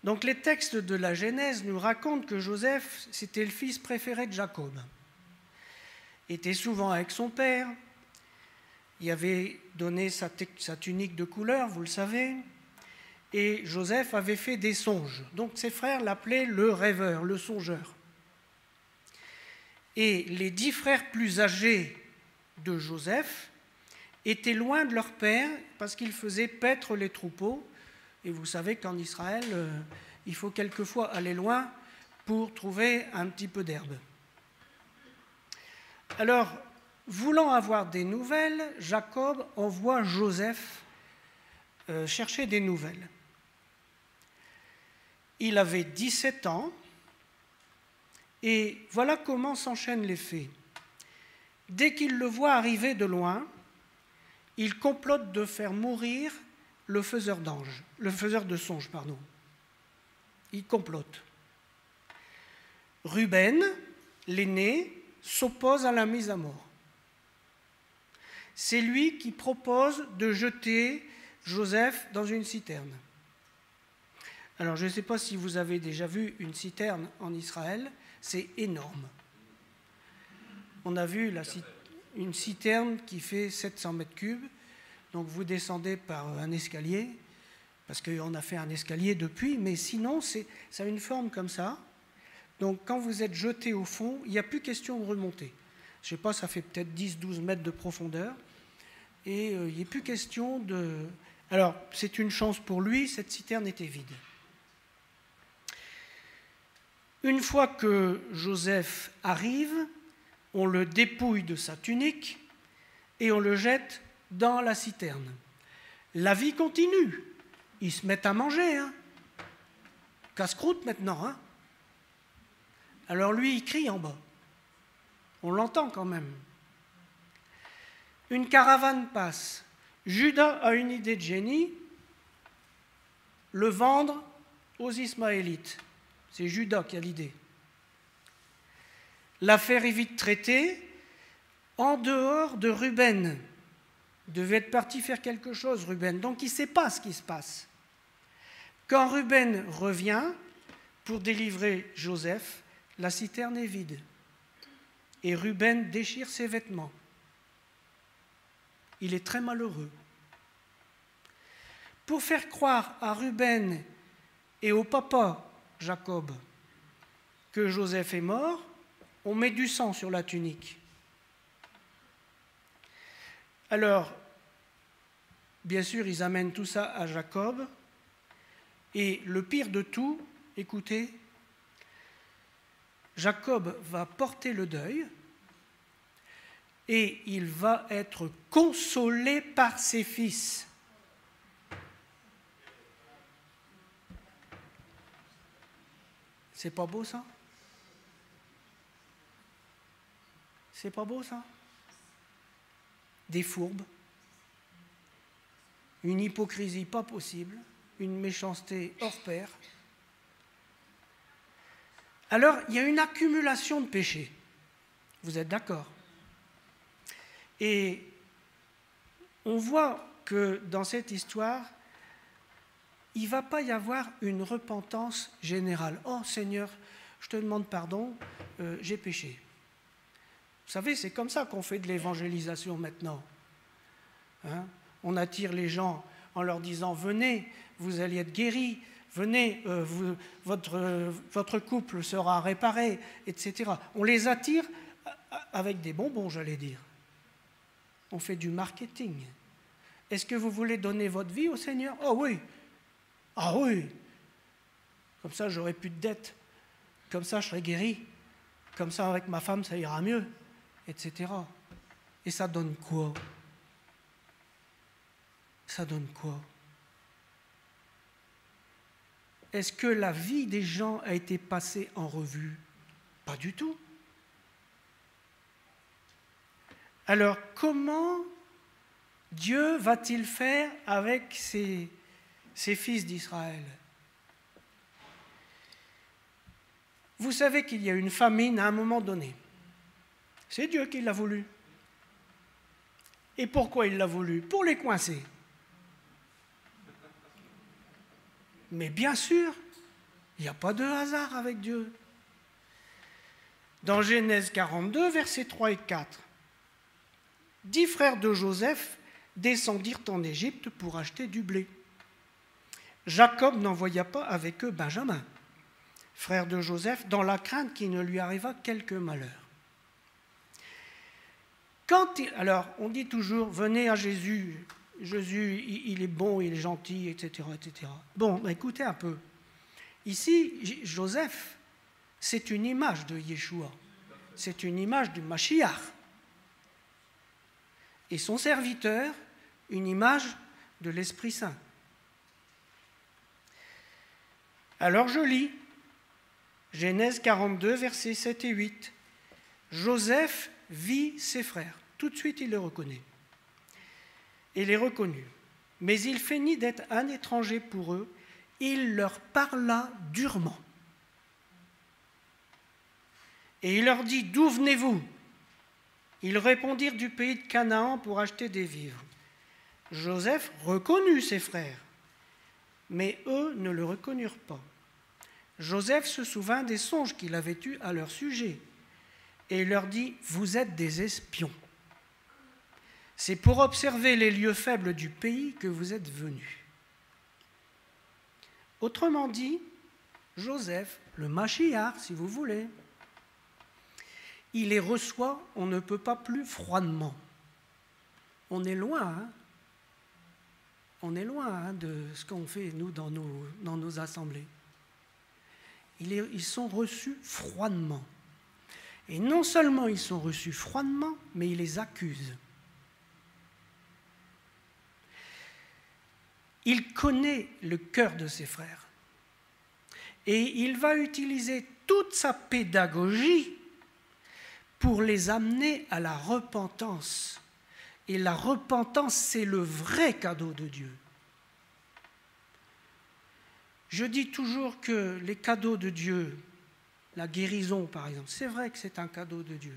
Donc, les textes de la Genèse nous racontent que Joseph, c'était le fils préféré de Jacob. Il était souvent avec son père. Il avait donné sa tunique de couleur, vous le savez. Et Joseph avait fait des songes. Donc, ses frères l'appelaient le rêveur, le songeur. Et les 10 frères plus âgés de Joseph étaient loin de leur père parce qu'ils faisaient paître les troupeaux. Et vous savez qu'en Israël, il faut quelquefois aller loin pour trouver un petit peu d'herbe. Alors, voulant avoir des nouvelles, Jacob envoie Joseph chercher des nouvelles. Il avait 17 ans et voilà comment s'enchaînent les faits. Dès qu'il le voit arriver de loin, il complote de faire mourir le faiseur de songes. Il complote. Ruben, l'aîné, s'oppose à la mise à mort. C'est lui qui propose de jeter Joseph dans une citerne. Alors, je ne sais pas si vous avez déjà vu une citerne en Israël, c'est énorme. On a vu une citerne qui fait 700 mètres cubes. Donc vous descendez par un escalier, parce qu'on a fait un escalier depuis, mais sinon ça a une forme comme ça. Donc quand vous êtes jeté au fond, il n'y a plus question de remonter. Je ne sais pas, ça fait peut-être 10-12 mètres de profondeur, et il n'y a plus question de... Alors, c'est une chance pour lui, cette citerne était vide. Une fois que Joseph arrive, on le dépouille de sa tunique et on le jette dans la citerne. La vie continue. Ils se mettent à manger. Hein. Casse-croûte maintenant. Hein. Alors lui, il crie en bas. On l'entend quand même. Une caravane passe. Judas a une idée de génie, le vendre aux Ismaélites. C'est Judas qui a l'idée. L'affaire est vite traitée en dehors de Ruben. Il devait être parti faire quelque chose, Ruben. Donc il ne sait pas ce qui se passe. Quand Ruben revient pour délivrer Joseph, la citerne est vide. Et Ruben déchire ses vêtements. Il est très malheureux. Pour faire croire à Ruben et au papa Jacob que Joseph est mort, on met du sang sur la tunique. Alors, bien sûr, ils amènent tout ça à Jacob. Et le pire de tout, écoutez, Jacob va porter le deuil et il va être consolé par ses fils. C'est pas beau ça? C'est pas beau ça? Des fourbes, une hypocrisie pas possible, une méchanceté hors pair. Alors, il y a une accumulation de péchés. Vous êtes d'accord? Et on voit que dans cette histoire, il ne va pas y avoir une repentance générale. « Oh Seigneur, je te demande pardon, j'ai péché. » Vous savez, c'est comme ça qu'on fait de l'évangélisation maintenant. Hein? On attire les gens en leur disant « Venez, vous allez être guéris. Venez, votre couple sera réparé, etc. » On les attire avec des bonbons, j'allais dire. On fait du marketing. Est-ce que vous voulez donner votre vie au Seigneur? Oh oui. Ah oui. Comme ça, j'aurai plus de dettes. Comme ça, je serai guéri. Comme ça, avec ma femme, ça ira mieux, etc. Et ça donne quoi? Ça donne quoi? Est-ce que la vie des gens a été passée en revue? Pas du tout. Alors, comment Dieu va-t-il faire avec ses fils d'Israël? Vous savez qu'il y a une famine à un moment donné. C'est Dieu qui l'a voulu. Et pourquoi il l'a voulu? Pour les coincer. Mais bien sûr, il n'y a pas de hasard avec Dieu. Dans Genèse 42, versets 3 et 4, 10 frères de Joseph descendirent en Égypte pour acheter du blé. Jacob n'envoya pas avec eux Benjamin, frère de Joseph, dans la crainte qu'il ne lui arrivât quelque malheur. Alors, on dit toujours, venez à Jésus, Jésus, il est bon, il est gentil, etc. etc. Bon, écoutez un peu. Ici, Joseph, c'est une image de Yeshua, c'est une image du Mashiach. Et son serviteur, une image de l'Esprit Saint. Alors je lis, Genèse 42, versets 7 et 8. Joseph vit ses frères. Tout de suite, il les reconnaît. Et les reconnut. Mais il feignit d'être un étranger pour eux. Il leur parla durement. Et il leur dit, d'où venez-vous? Ils répondirent du pays de Canaan pour acheter des vivres. Joseph reconnut ses frères, mais eux ne le reconnurent pas. Joseph se souvint des songes qu'il avait eus à leur sujet, et il leur dit, vous êtes des espions. C'est pour observer les lieux faibles du pays que vous êtes venus. Autrement dit, Joseph, le Machiar, si vous voulez, il les reçoit, on ne peut pas plus froidement. On est loin, hein? On est loin hein, de ce qu'on fait, nous, dans nos assemblées. Ils sont reçus froidement. Et non seulement ils sont reçus froidement, mais il les accuse. Il connaît le cœur de ses frères. Et il va utiliser toute sa pédagogie pour les amener à la repentance. Et la repentance, c'est le vrai cadeau de Dieu. Je dis toujours que les cadeaux de Dieu, la guérison par exemple, c'est vrai que c'est un cadeau de Dieu.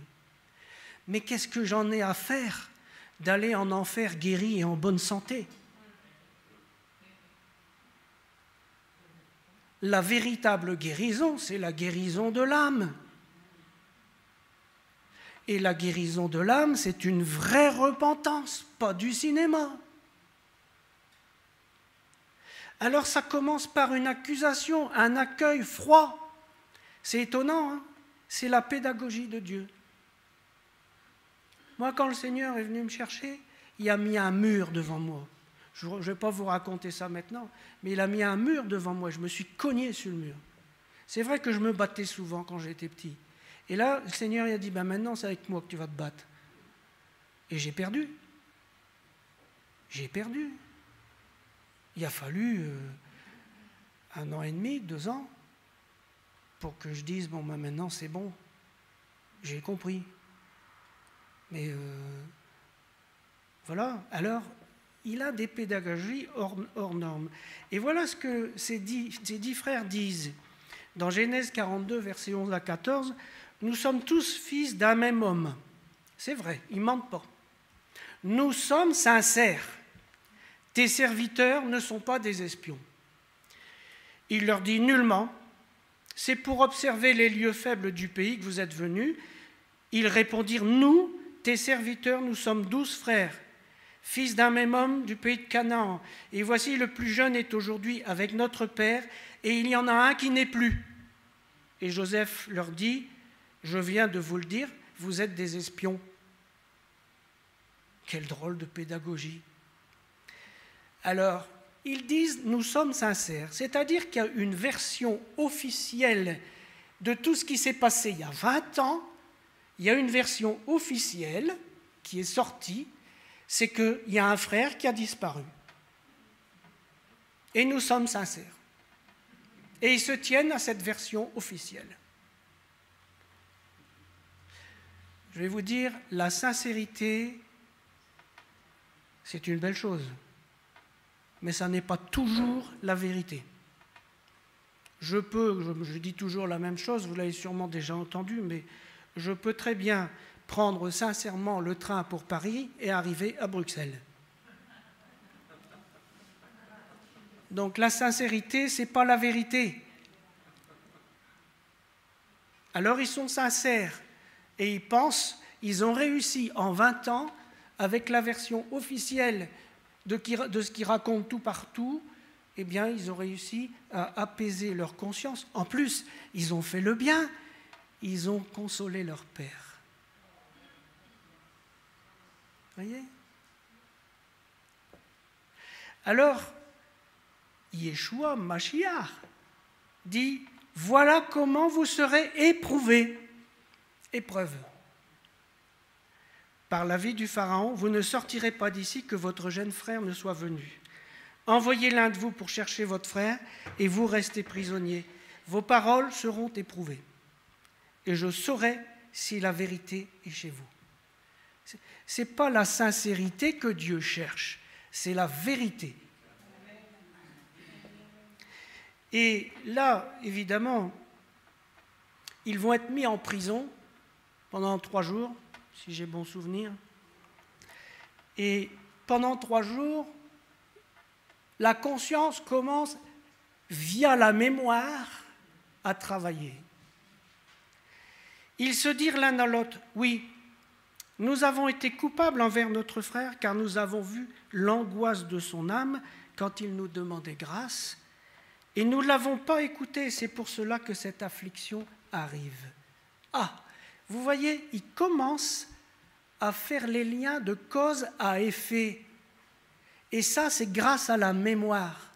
Mais qu'est-ce que j'en ai à faire d'aller en enfer guéri et en bonne santé? La véritable guérison, c'est la guérison de l'âme. Et la guérison de l'âme, c'est une vraie repentance, pas du cinéma. Alors ça commence par une accusation, un accueil froid. C'est étonnant, hein? C'est la pédagogie de Dieu. Moi, quand le Seigneur est venu me chercher, il a mis un mur devant moi. Je ne vais pas vous raconter ça maintenant, mais il a mis un mur devant moi. Je me suis cogné sur le mur. C'est vrai que je me battais souvent quand j'étais petit. Et là, le Seigneur il a dit, ben maintenant c'est avec moi que tu vas te battre. Et j'ai perdu. J'ai perdu. Il a fallu 1 an et demi, 2 ans, pour que je dise, bon ben maintenant c'est bon. J'ai compris. Mais voilà, alors il a des pédagogies hors normes. Et voilà ce que ces 10 frères disent. Dans Genèse 42, versets 11 à 14, nous sommes tous fils d'un même homme. C'est vrai, ils ne mentent pas. Nous sommes sincères. Tes serviteurs ne sont pas des espions. Il leur dit nullement, c'est pour observer les lieux faibles du pays que vous êtes venus. Ils répondirent, nous, tes serviteurs, nous sommes 12 frères, fils d'un même homme du pays de Canaan. Et voici le plus jeune est aujourd'hui avec notre père, et il y en a un qui n'est plus. Et Joseph leur dit, je viens de vous le dire, vous êtes des espions. Quelle drôle de pédagogie. Alors, ils disent, nous sommes sincères, c'est-à-dire qu'il y a une version officielle de tout ce qui s'est passé il y a 20 ans, il y a une version officielle qui est sortie, c'est qu'il y a un frère qui a disparu. Et nous sommes sincères. Et ils se tiennent à cette version officielle. Je vais vous dire, la sincérité, c'est une belle chose, mais ça n'est pas toujours la vérité. Je dis toujours la même chose, vous l'avez sûrement déjà entendu, mais je peux très bien prendre sincèrement le train pour Paris et arriver à Bruxelles. Donc la sincérité, ce n'est pas la vérité. Alors ils sont sincères et ils pensent, ils ont réussi en 20 ans, avec la version officielle de ce qu'ils racontent tout partout, eh bien ils ont réussi à apaiser leur conscience. En plus, ils ont fait le bien, ils ont consolé leur père. Voyez ? Alors, Yeshua Mashiach dit, voilà comment vous serez éprouvés. Épreuve. Par l'avis du Pharaon, vous ne sortirez pas d'ici que votre jeune frère ne soit venu. Envoyez l'un de vous pour chercher votre frère et vous restez prisonniers. Vos paroles seront éprouvées. Et je saurai si la vérité est chez vous. Ce n'est pas la sincérité que Dieu cherche, c'est la vérité. Et là, évidemment, ils vont être mis en prison pendant 3 jours, si j'ai bon souvenir. Et pendant 3 jours, la conscience commence, via la mémoire, à travailler. Ils se dirent l'un à l'autre, oui, Nous avons été coupables envers notre frère, car nous avons vu l'angoisse de son âme quand il nous demandait grâce, et nous ne l'avons pas écouté, c'est pour cela que cette affliction arrive. Ah, vous voyez, il commence à faire les liens de cause à effet. Et ça, c'est grâce à la mémoire.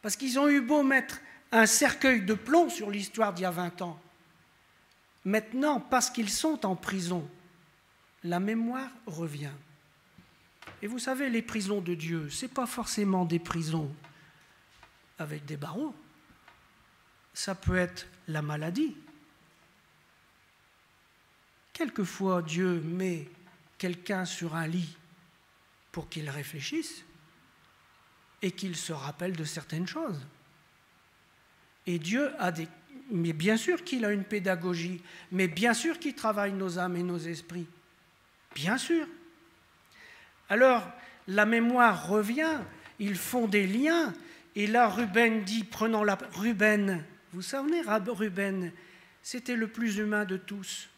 Parce qu'ils ont eu beau mettre un cercueil de plomb sur l'histoire d'il y a 20 ans. Maintenant, parce qu'ils sont en prison, la mémoire revient. Et vous savez, les prisons de Dieu, ce n'est pas forcément des prisons avec des barreaux. Ça peut être la maladie. Quelquefois, Dieu met quelqu'un sur un lit pour qu'il réfléchisse et qu'il se rappelle de certaines choses. Et Dieu a des... Mais bien sûr qu'il a une pédagogie, mais bien sûr qu'il travaille nos âmes et nos esprits. Bien sûr. Alors, la mémoire revient, ils font des liens, et là, Ruben dit, prenons la... Ruben, vous savez, Ruben, c'était le plus humain de tous.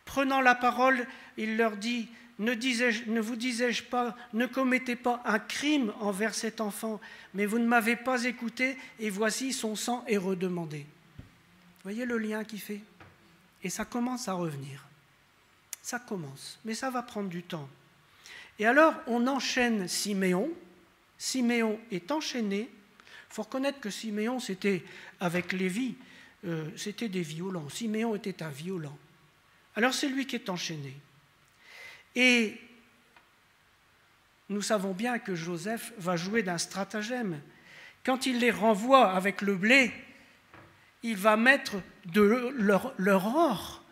Prenant la parole, il leur dit, ne vous disais-je pas, ne commettez pas un crime envers cet enfant, mais vous ne m'avez pas écouté, et voici son sang est redemandé. Vous voyez le lien qu'il fait? Et ça commence à revenir. Ça commence, mais ça va prendre du temps. Et alors, on enchaîne Siméon. Siméon est enchaîné. Il faut reconnaître que Siméon, c'était, avec Lévi, c'était des violents. Siméon était un violent. Alors, c'est lui qui est enchaîné. Et nous savons bien que Joseph va jouer d'un stratagème. Quand il les renvoie avec le blé, il va mettre de leur or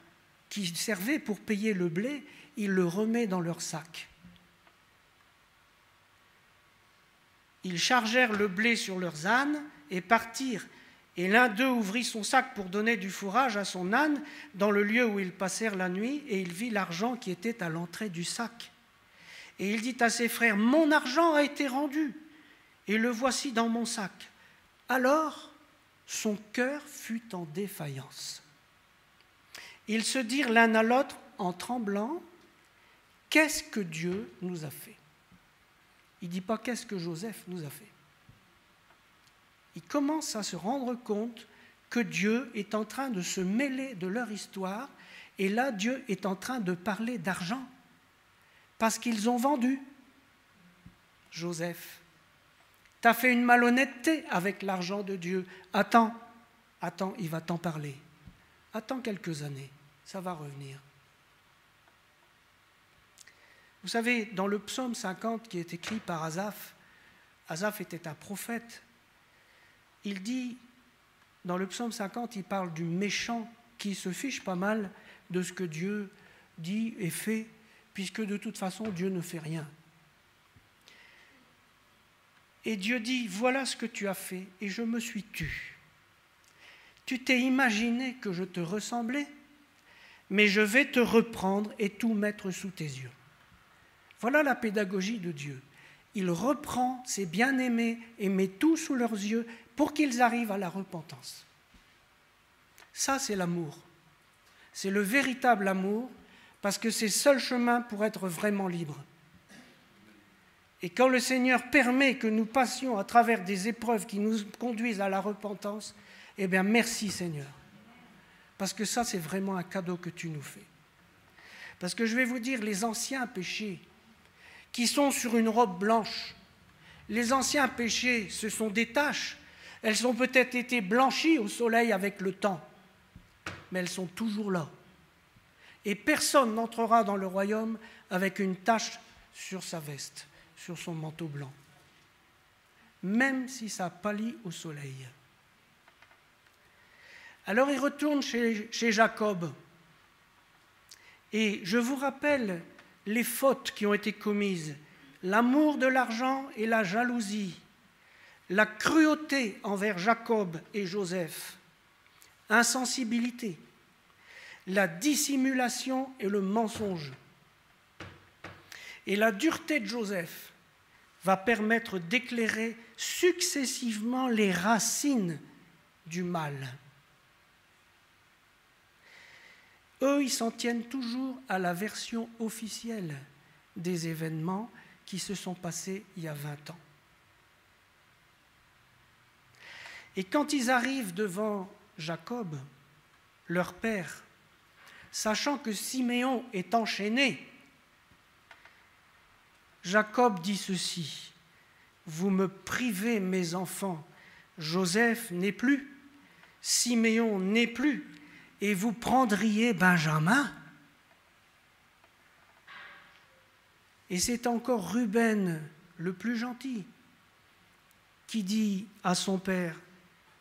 qui servait pour payer le blé, il le remet dans leur sac. Ils chargèrent le blé sur leurs ânes et partirent. Et l'un d'eux ouvrit son sac pour donner du fourrage à son âne dans le lieu où ils passèrent la nuit, et il vit l'argent qui était à l'entrée du sac. Et il dit à ses frères, « Mon argent a été rendu, et le voici dans mon sac. » Alors, son cœur fut en défaillance. Ils se dirent l'un à l'autre en tremblant, « Qu'est-ce que Dieu nous a fait ?» Il ne dit pas « Qu'est-ce que Joseph nous a fait ?» Ils commencent à se rendre compte que Dieu est en train de se mêler de leur histoire, et là, Dieu est en train de parler d'argent, parce qu'ils ont vendu. Joseph, tu as fait une malhonnêteté avec l'argent de Dieu. Attends, il va t'en parler. Attends quelques années, ça va revenir. Vous savez, dans le psaume 50 qui est écrit par Asaph, Asaph était un prophète. Il dit, dans le psaume 50, il parle du méchant qui se fiche pas mal de ce que Dieu dit et fait, puisque de toute façon, Dieu ne fait rien. Et Dieu dit, voilà ce que tu as fait, et je me suis tu. Tu t'es imaginé que je te ressemblais, mais je vais te reprendre et tout mettre sous tes yeux. Voilà la pédagogie de Dieu. Il reprend ses bien-aimés et met tout sous leurs yeux pour qu'ils arrivent à la repentance. Ça, c'est l'amour. C'est le véritable amour, parce que c'est le seul chemin pour être vraiment libre. Et quand le Seigneur permet que nous passions à travers des épreuves qui nous conduisent à la repentance, eh bien, merci Seigneur. Parce que ça, c'est vraiment un cadeau que tu nous fais. Parce que je vais vous dire, les anciens péchés qui sont sur une robe blanche, les anciens péchés, ce sont des taches. Elles ont peut-être été blanchies au soleil avec le temps, mais elles sont toujours là. Et personne n'entrera dans le royaume avec une tache sur sa veste, sur son manteau blanc, même si ça pâlit au soleil. Alors il retourne chez Jacob. Et je vous rappelle les fautes qui ont été commises, l'amour de l'argent et la jalousie, la cruauté envers Jacob et Joseph, insensibilité, la dissimulation et le mensonge. Et la dureté de Joseph va permettre d'éclairer successivement les racines du mal. Eux, ils s'en tiennent toujours à la version officielle des événements qui se sont passés il y a 20 ans. Et quand ils arrivent devant Jacob, leur père, sachant que Siméon est enchaîné, Jacob dit ceci: « Vous me privez, mes enfants, Joseph n'est plus, Siméon n'est plus, et vous prendriez Benjamin ?» Et c'est encore Ruben, le plus gentil, qui dit à son père: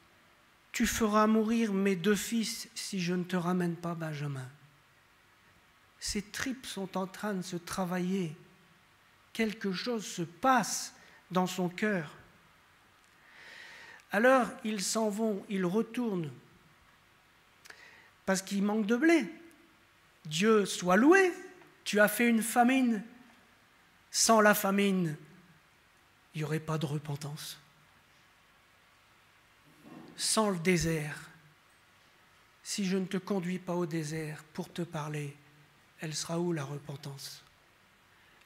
« Tu feras mourir mes 2 fils si je ne te ramène pas Benjamin. » Ses tripes sont en train de se travailler. Quelque chose se passe dans son cœur. Alors, ils s'en vont, ils retournent, parce qu'il manque de blé. Dieu soit loué, tu as fait une famine. Sans la famine, il n'y aurait pas de repentance. Sans le désert, si je ne te conduis pas au désert pour te parler, elle sera où la repentance?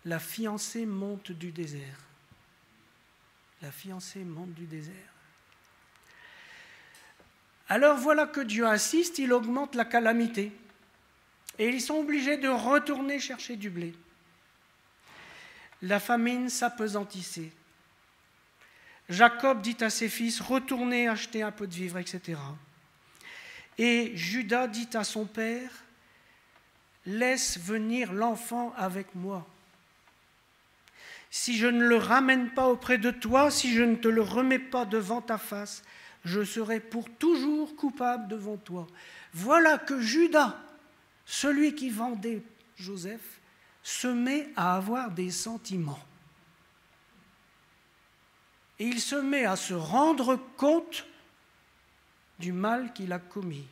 La fiancée monte du désert. La fiancée monte du désert. Alors voilà que Dieu assiste, il augmente la calamité. Et ils sont obligés de retourner chercher du blé. La famine s'appesantissait. Jacob dit à ses fils: « Retournez acheter un peu de vivres, etc. » Et Judas dit à son père: « Laisse venir l'enfant avec moi. Si je ne le ramène pas auprès de toi, si je ne te le remets pas devant ta face, je serai pour toujours coupable devant toi. » Voilà que Judas, celui qui vendait Joseph, se met à avoir des sentiments. Et il se met à se rendre compte du mal qu'il a commis.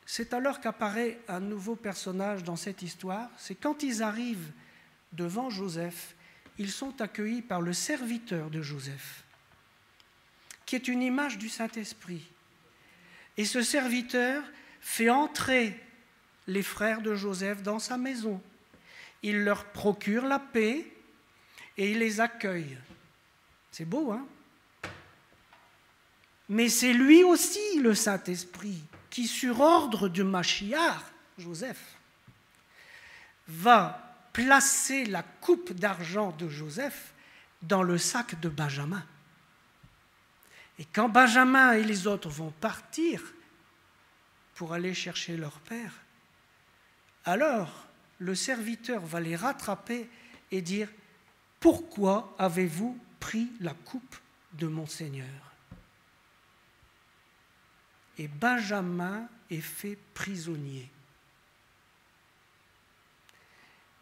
C'est alors qu'apparaît un nouveau personnage dans cette histoire. C'est quand ils arrivent devant Joseph, ils sont accueillis par le serviteur de Joseph, qui est une image du Saint-Esprit. Et ce serviteur fait entrer les frères de Joseph dans sa maison. Il leur procure la paix et il les accueille. C'est beau, hein? Mais c'est lui aussi, le Saint-Esprit, qui, sur ordre de Machiar, Joseph, va placer la coupe d'argent de Joseph dans le sac de Benjamin. Et quand Benjamin et les autres vont partir pour aller chercher leur père, alors le serviteur va les rattraper et dire: « Pourquoi avez-vous pris la coupe de mon Seigneur ?» Et Benjamin est fait prisonnier.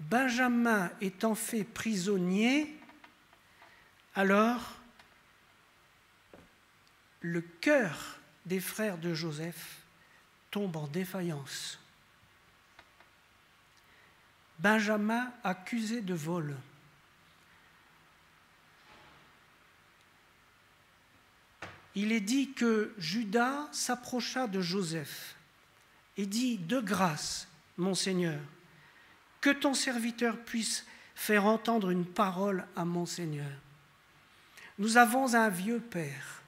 Benjamin étant fait prisonnier, alors le cœur des frères de Joseph tombe en défaillance. Benjamin accusé de vol. Il est dit que Judas s'approcha de Joseph et dit: « De grâce, mon Seigneur, que ton serviteur puisse faire entendre une parole à mon Seigneur. Nous avons un vieux père.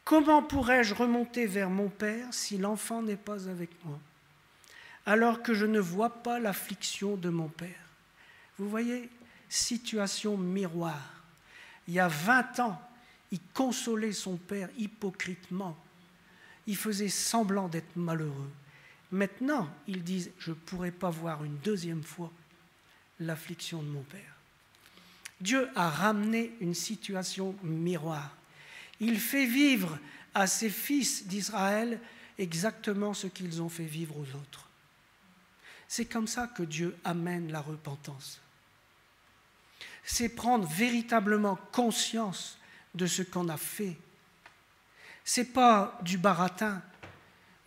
Comment pourrais-je remonter vers mon père si l'enfant n'est pas avec moi, alors que je ne vois pas l'affliction de mon père ?» Vous voyez, situation miroir. Il y a 20 ans, il consolait son père hypocritement. Il faisait semblant d'être malheureux. Maintenant, ils disent: « Je ne pourrai pas voir une deuxième fois l'affliction de mon père. » Dieu a ramené une situation miroir. Il fait vivre à ses fils d'Israël exactement ce qu'ils ont fait vivre aux autres. C'est comme ça que Dieu amène la repentance. C'est prendre véritablement conscience de ce qu'on a fait. Ce n'est pas du baratin.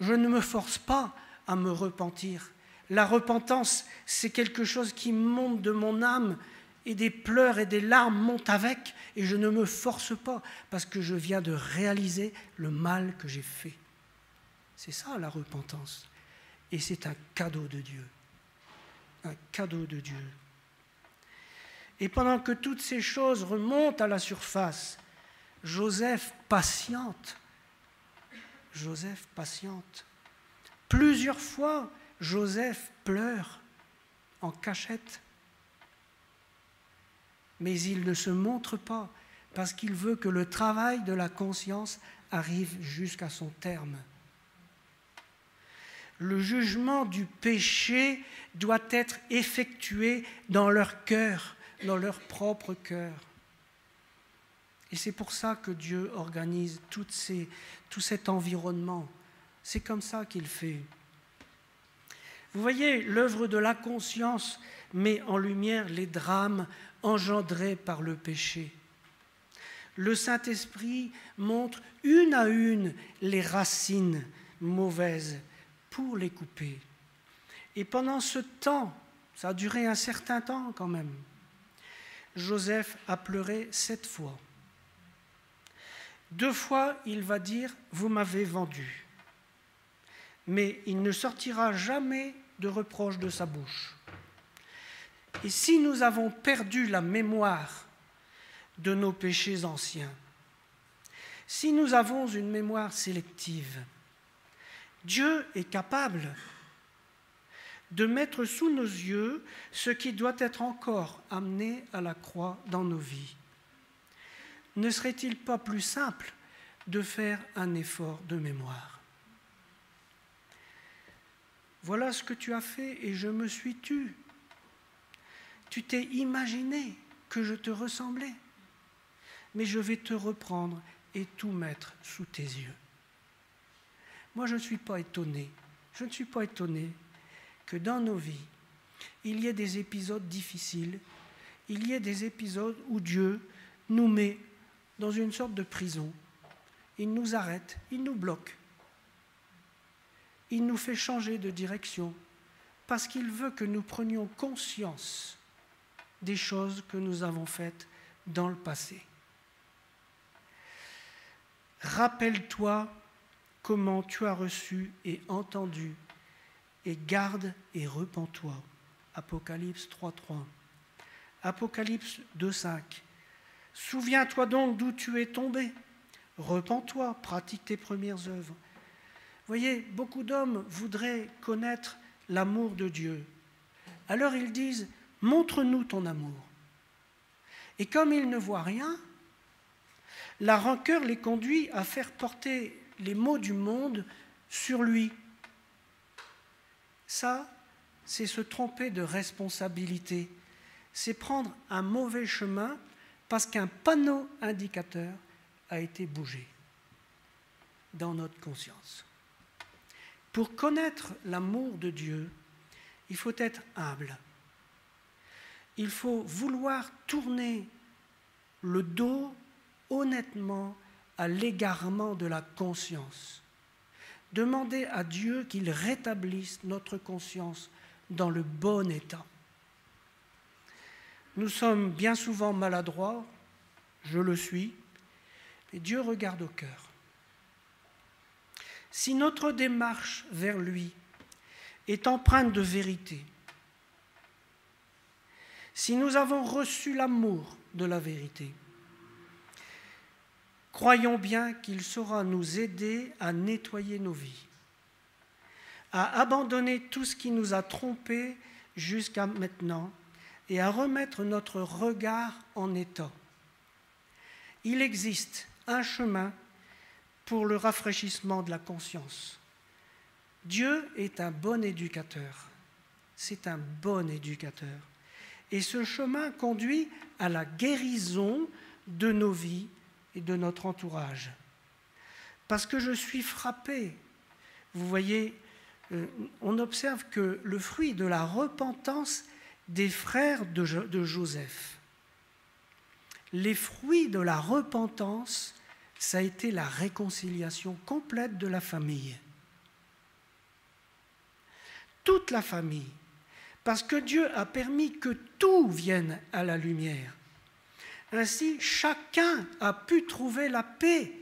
Je ne me force pas à me repentir. La repentance, c'est quelque chose qui monte de mon âme et des pleurs et des larmes montent avec, et je ne me force pas, parce que je viens de réaliser le mal que j'ai fait. C'est ça la repentance. Et c'est un cadeau de Dieu. Un cadeau de Dieu. Et pendant que toutes ces choses remontent à la surface, Joseph patiente. Joseph patiente. Plusieurs fois, Joseph pleure en cachette. Mais il ne se montre pas parce qu'il veut que le travail de la conscience arrive jusqu'à son terme. Le jugement du péché doit être effectué dans leur cœur, dans leur propre cœur. Et c'est pour ça que Dieu organise tout cet environnement. C'est comme ça qu'il fait. Vous voyez, l'œuvre de la conscience met en lumière les drames engendrés par le péché. Le Saint-Esprit montre une à une les racines mauvaises pour les couper. Et pendant ce temps, ça a duré un certain temps quand même, Joseph a pleuré 7 fois. 2 fois, il va dire « Vous m'avez vendu ». Mais il ne sortira jamais de reproche de sa bouche. Et si nous avons perdu la mémoire de nos péchés anciens, si nous avons une mémoire sélective, Dieu est capable de mettre sous nos yeux ce qui doit être encore amené à la croix dans nos vies. Ne serait-il pas plus simple de faire un effort de mémoire? Voilà ce que tu as fait et je me suis tu. Tu t'es imaginé que je te ressemblais, mais je vais te reprendre et tout mettre sous tes yeux. Moi, je ne suis pas étonné que dans nos vies, il y ait des épisodes difficiles, il y ait des épisodes où Dieu nous met dans une sorte de prison. Il nous arrête, il nous bloque. Il nous fait changer de direction parce qu'il veut que nous prenions conscience des choses que nous avons faites dans le passé. Rappelle-toi comment tu as reçu et entendu, et garde et repens-toi. Apocalypse 3.3. Apocalypse 2.5. Souviens-toi donc d'où tu es tombé. Repens-toi, pratique tes premières œuvres. Vous voyez, beaucoup d'hommes voudraient connaître l'amour de Dieu. Alors ils disent, montre-nous ton amour. Et comme ils ne voient rien, la rancœur les conduit à faire porter les maux du monde sur lui. Ça, c'est se tromper de responsabilité. C'est prendre un mauvais chemin parce qu'un panneau indicateur a été bougé dans notre conscience. Pour connaître l'amour de Dieu, il faut être humble. Il faut vouloir tourner le dos honnêtement à l'égarement de la conscience. Demander à Dieu qu'il rétablisse notre conscience dans le bon état. Nous sommes bien souvent maladroits, je le suis, mais Dieu regarde au cœur. Si notre démarche vers lui est empreinte de vérité, si nous avons reçu l'amour de la vérité, croyons bien qu'il saura nous aider à nettoyer nos vies, à abandonner tout ce qui nous a trompés jusqu'à maintenant et à remettre notre regard en état. Il existe un chemin pour le rafraîchissement de la conscience. Dieu est un bon éducateur. C'est un bon éducateur. Et ce chemin conduit à la guérison de nos vies et de notre entourage. Parce que je suis frappé. Vous voyez, on observe que le fruit de la repentance des frères de Joseph, les fruits de la repentance, ça a été la réconciliation complète de la famille. Toute la famille, parce que Dieu a permis que tout vienne à la lumière. Ainsi, chacun a pu trouver la paix,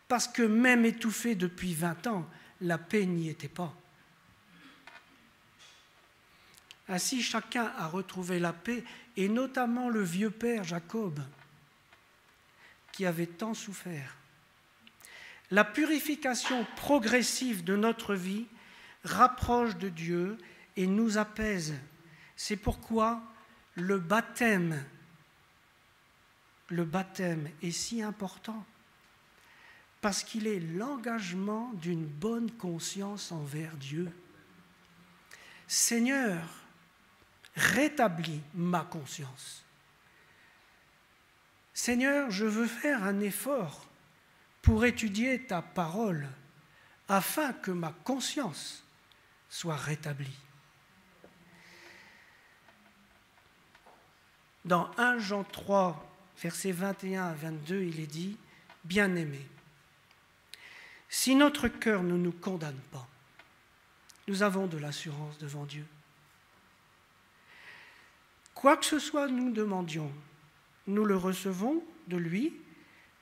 parce que même étouffé depuis 20 ans, la paix n'y était pas. Ainsi, chacun a retrouvé la paix, et notamment le vieux père Jacob, qui avait tant souffert. La purification progressive de notre vie rapproche de Dieu et nous apaise. C'est pourquoi le baptême est si important, parce qu'il est l'engagement d'une bonne conscience envers Dieu. Seigneur, rétablis ma conscience. Seigneur, je veux faire un effort pour étudier ta parole afin que ma conscience soit rétablie. Dans 1 Jean 3, versets 21 à 22, il est dit « Bien-aimés, si notre cœur ne nous condamne pas, nous avons de l'assurance devant Dieu. Quoi que ce soit nous demandions, nous le recevons de lui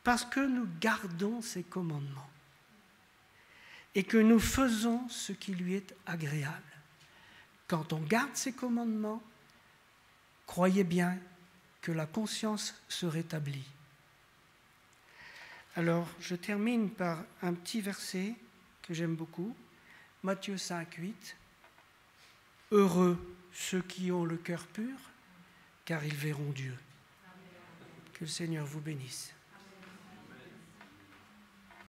parce que nous gardons ses commandements et que nous faisons ce qui lui est agréable. Quand on garde ses commandements, croyez bien que la conscience se rétablit. Alors, je termine par un petit verset que j'aime beaucoup, Matthieu 5, 8. « Heureux ceux qui ont le cœur pur, car ils verront Dieu. » Que le Seigneur vous bénisse.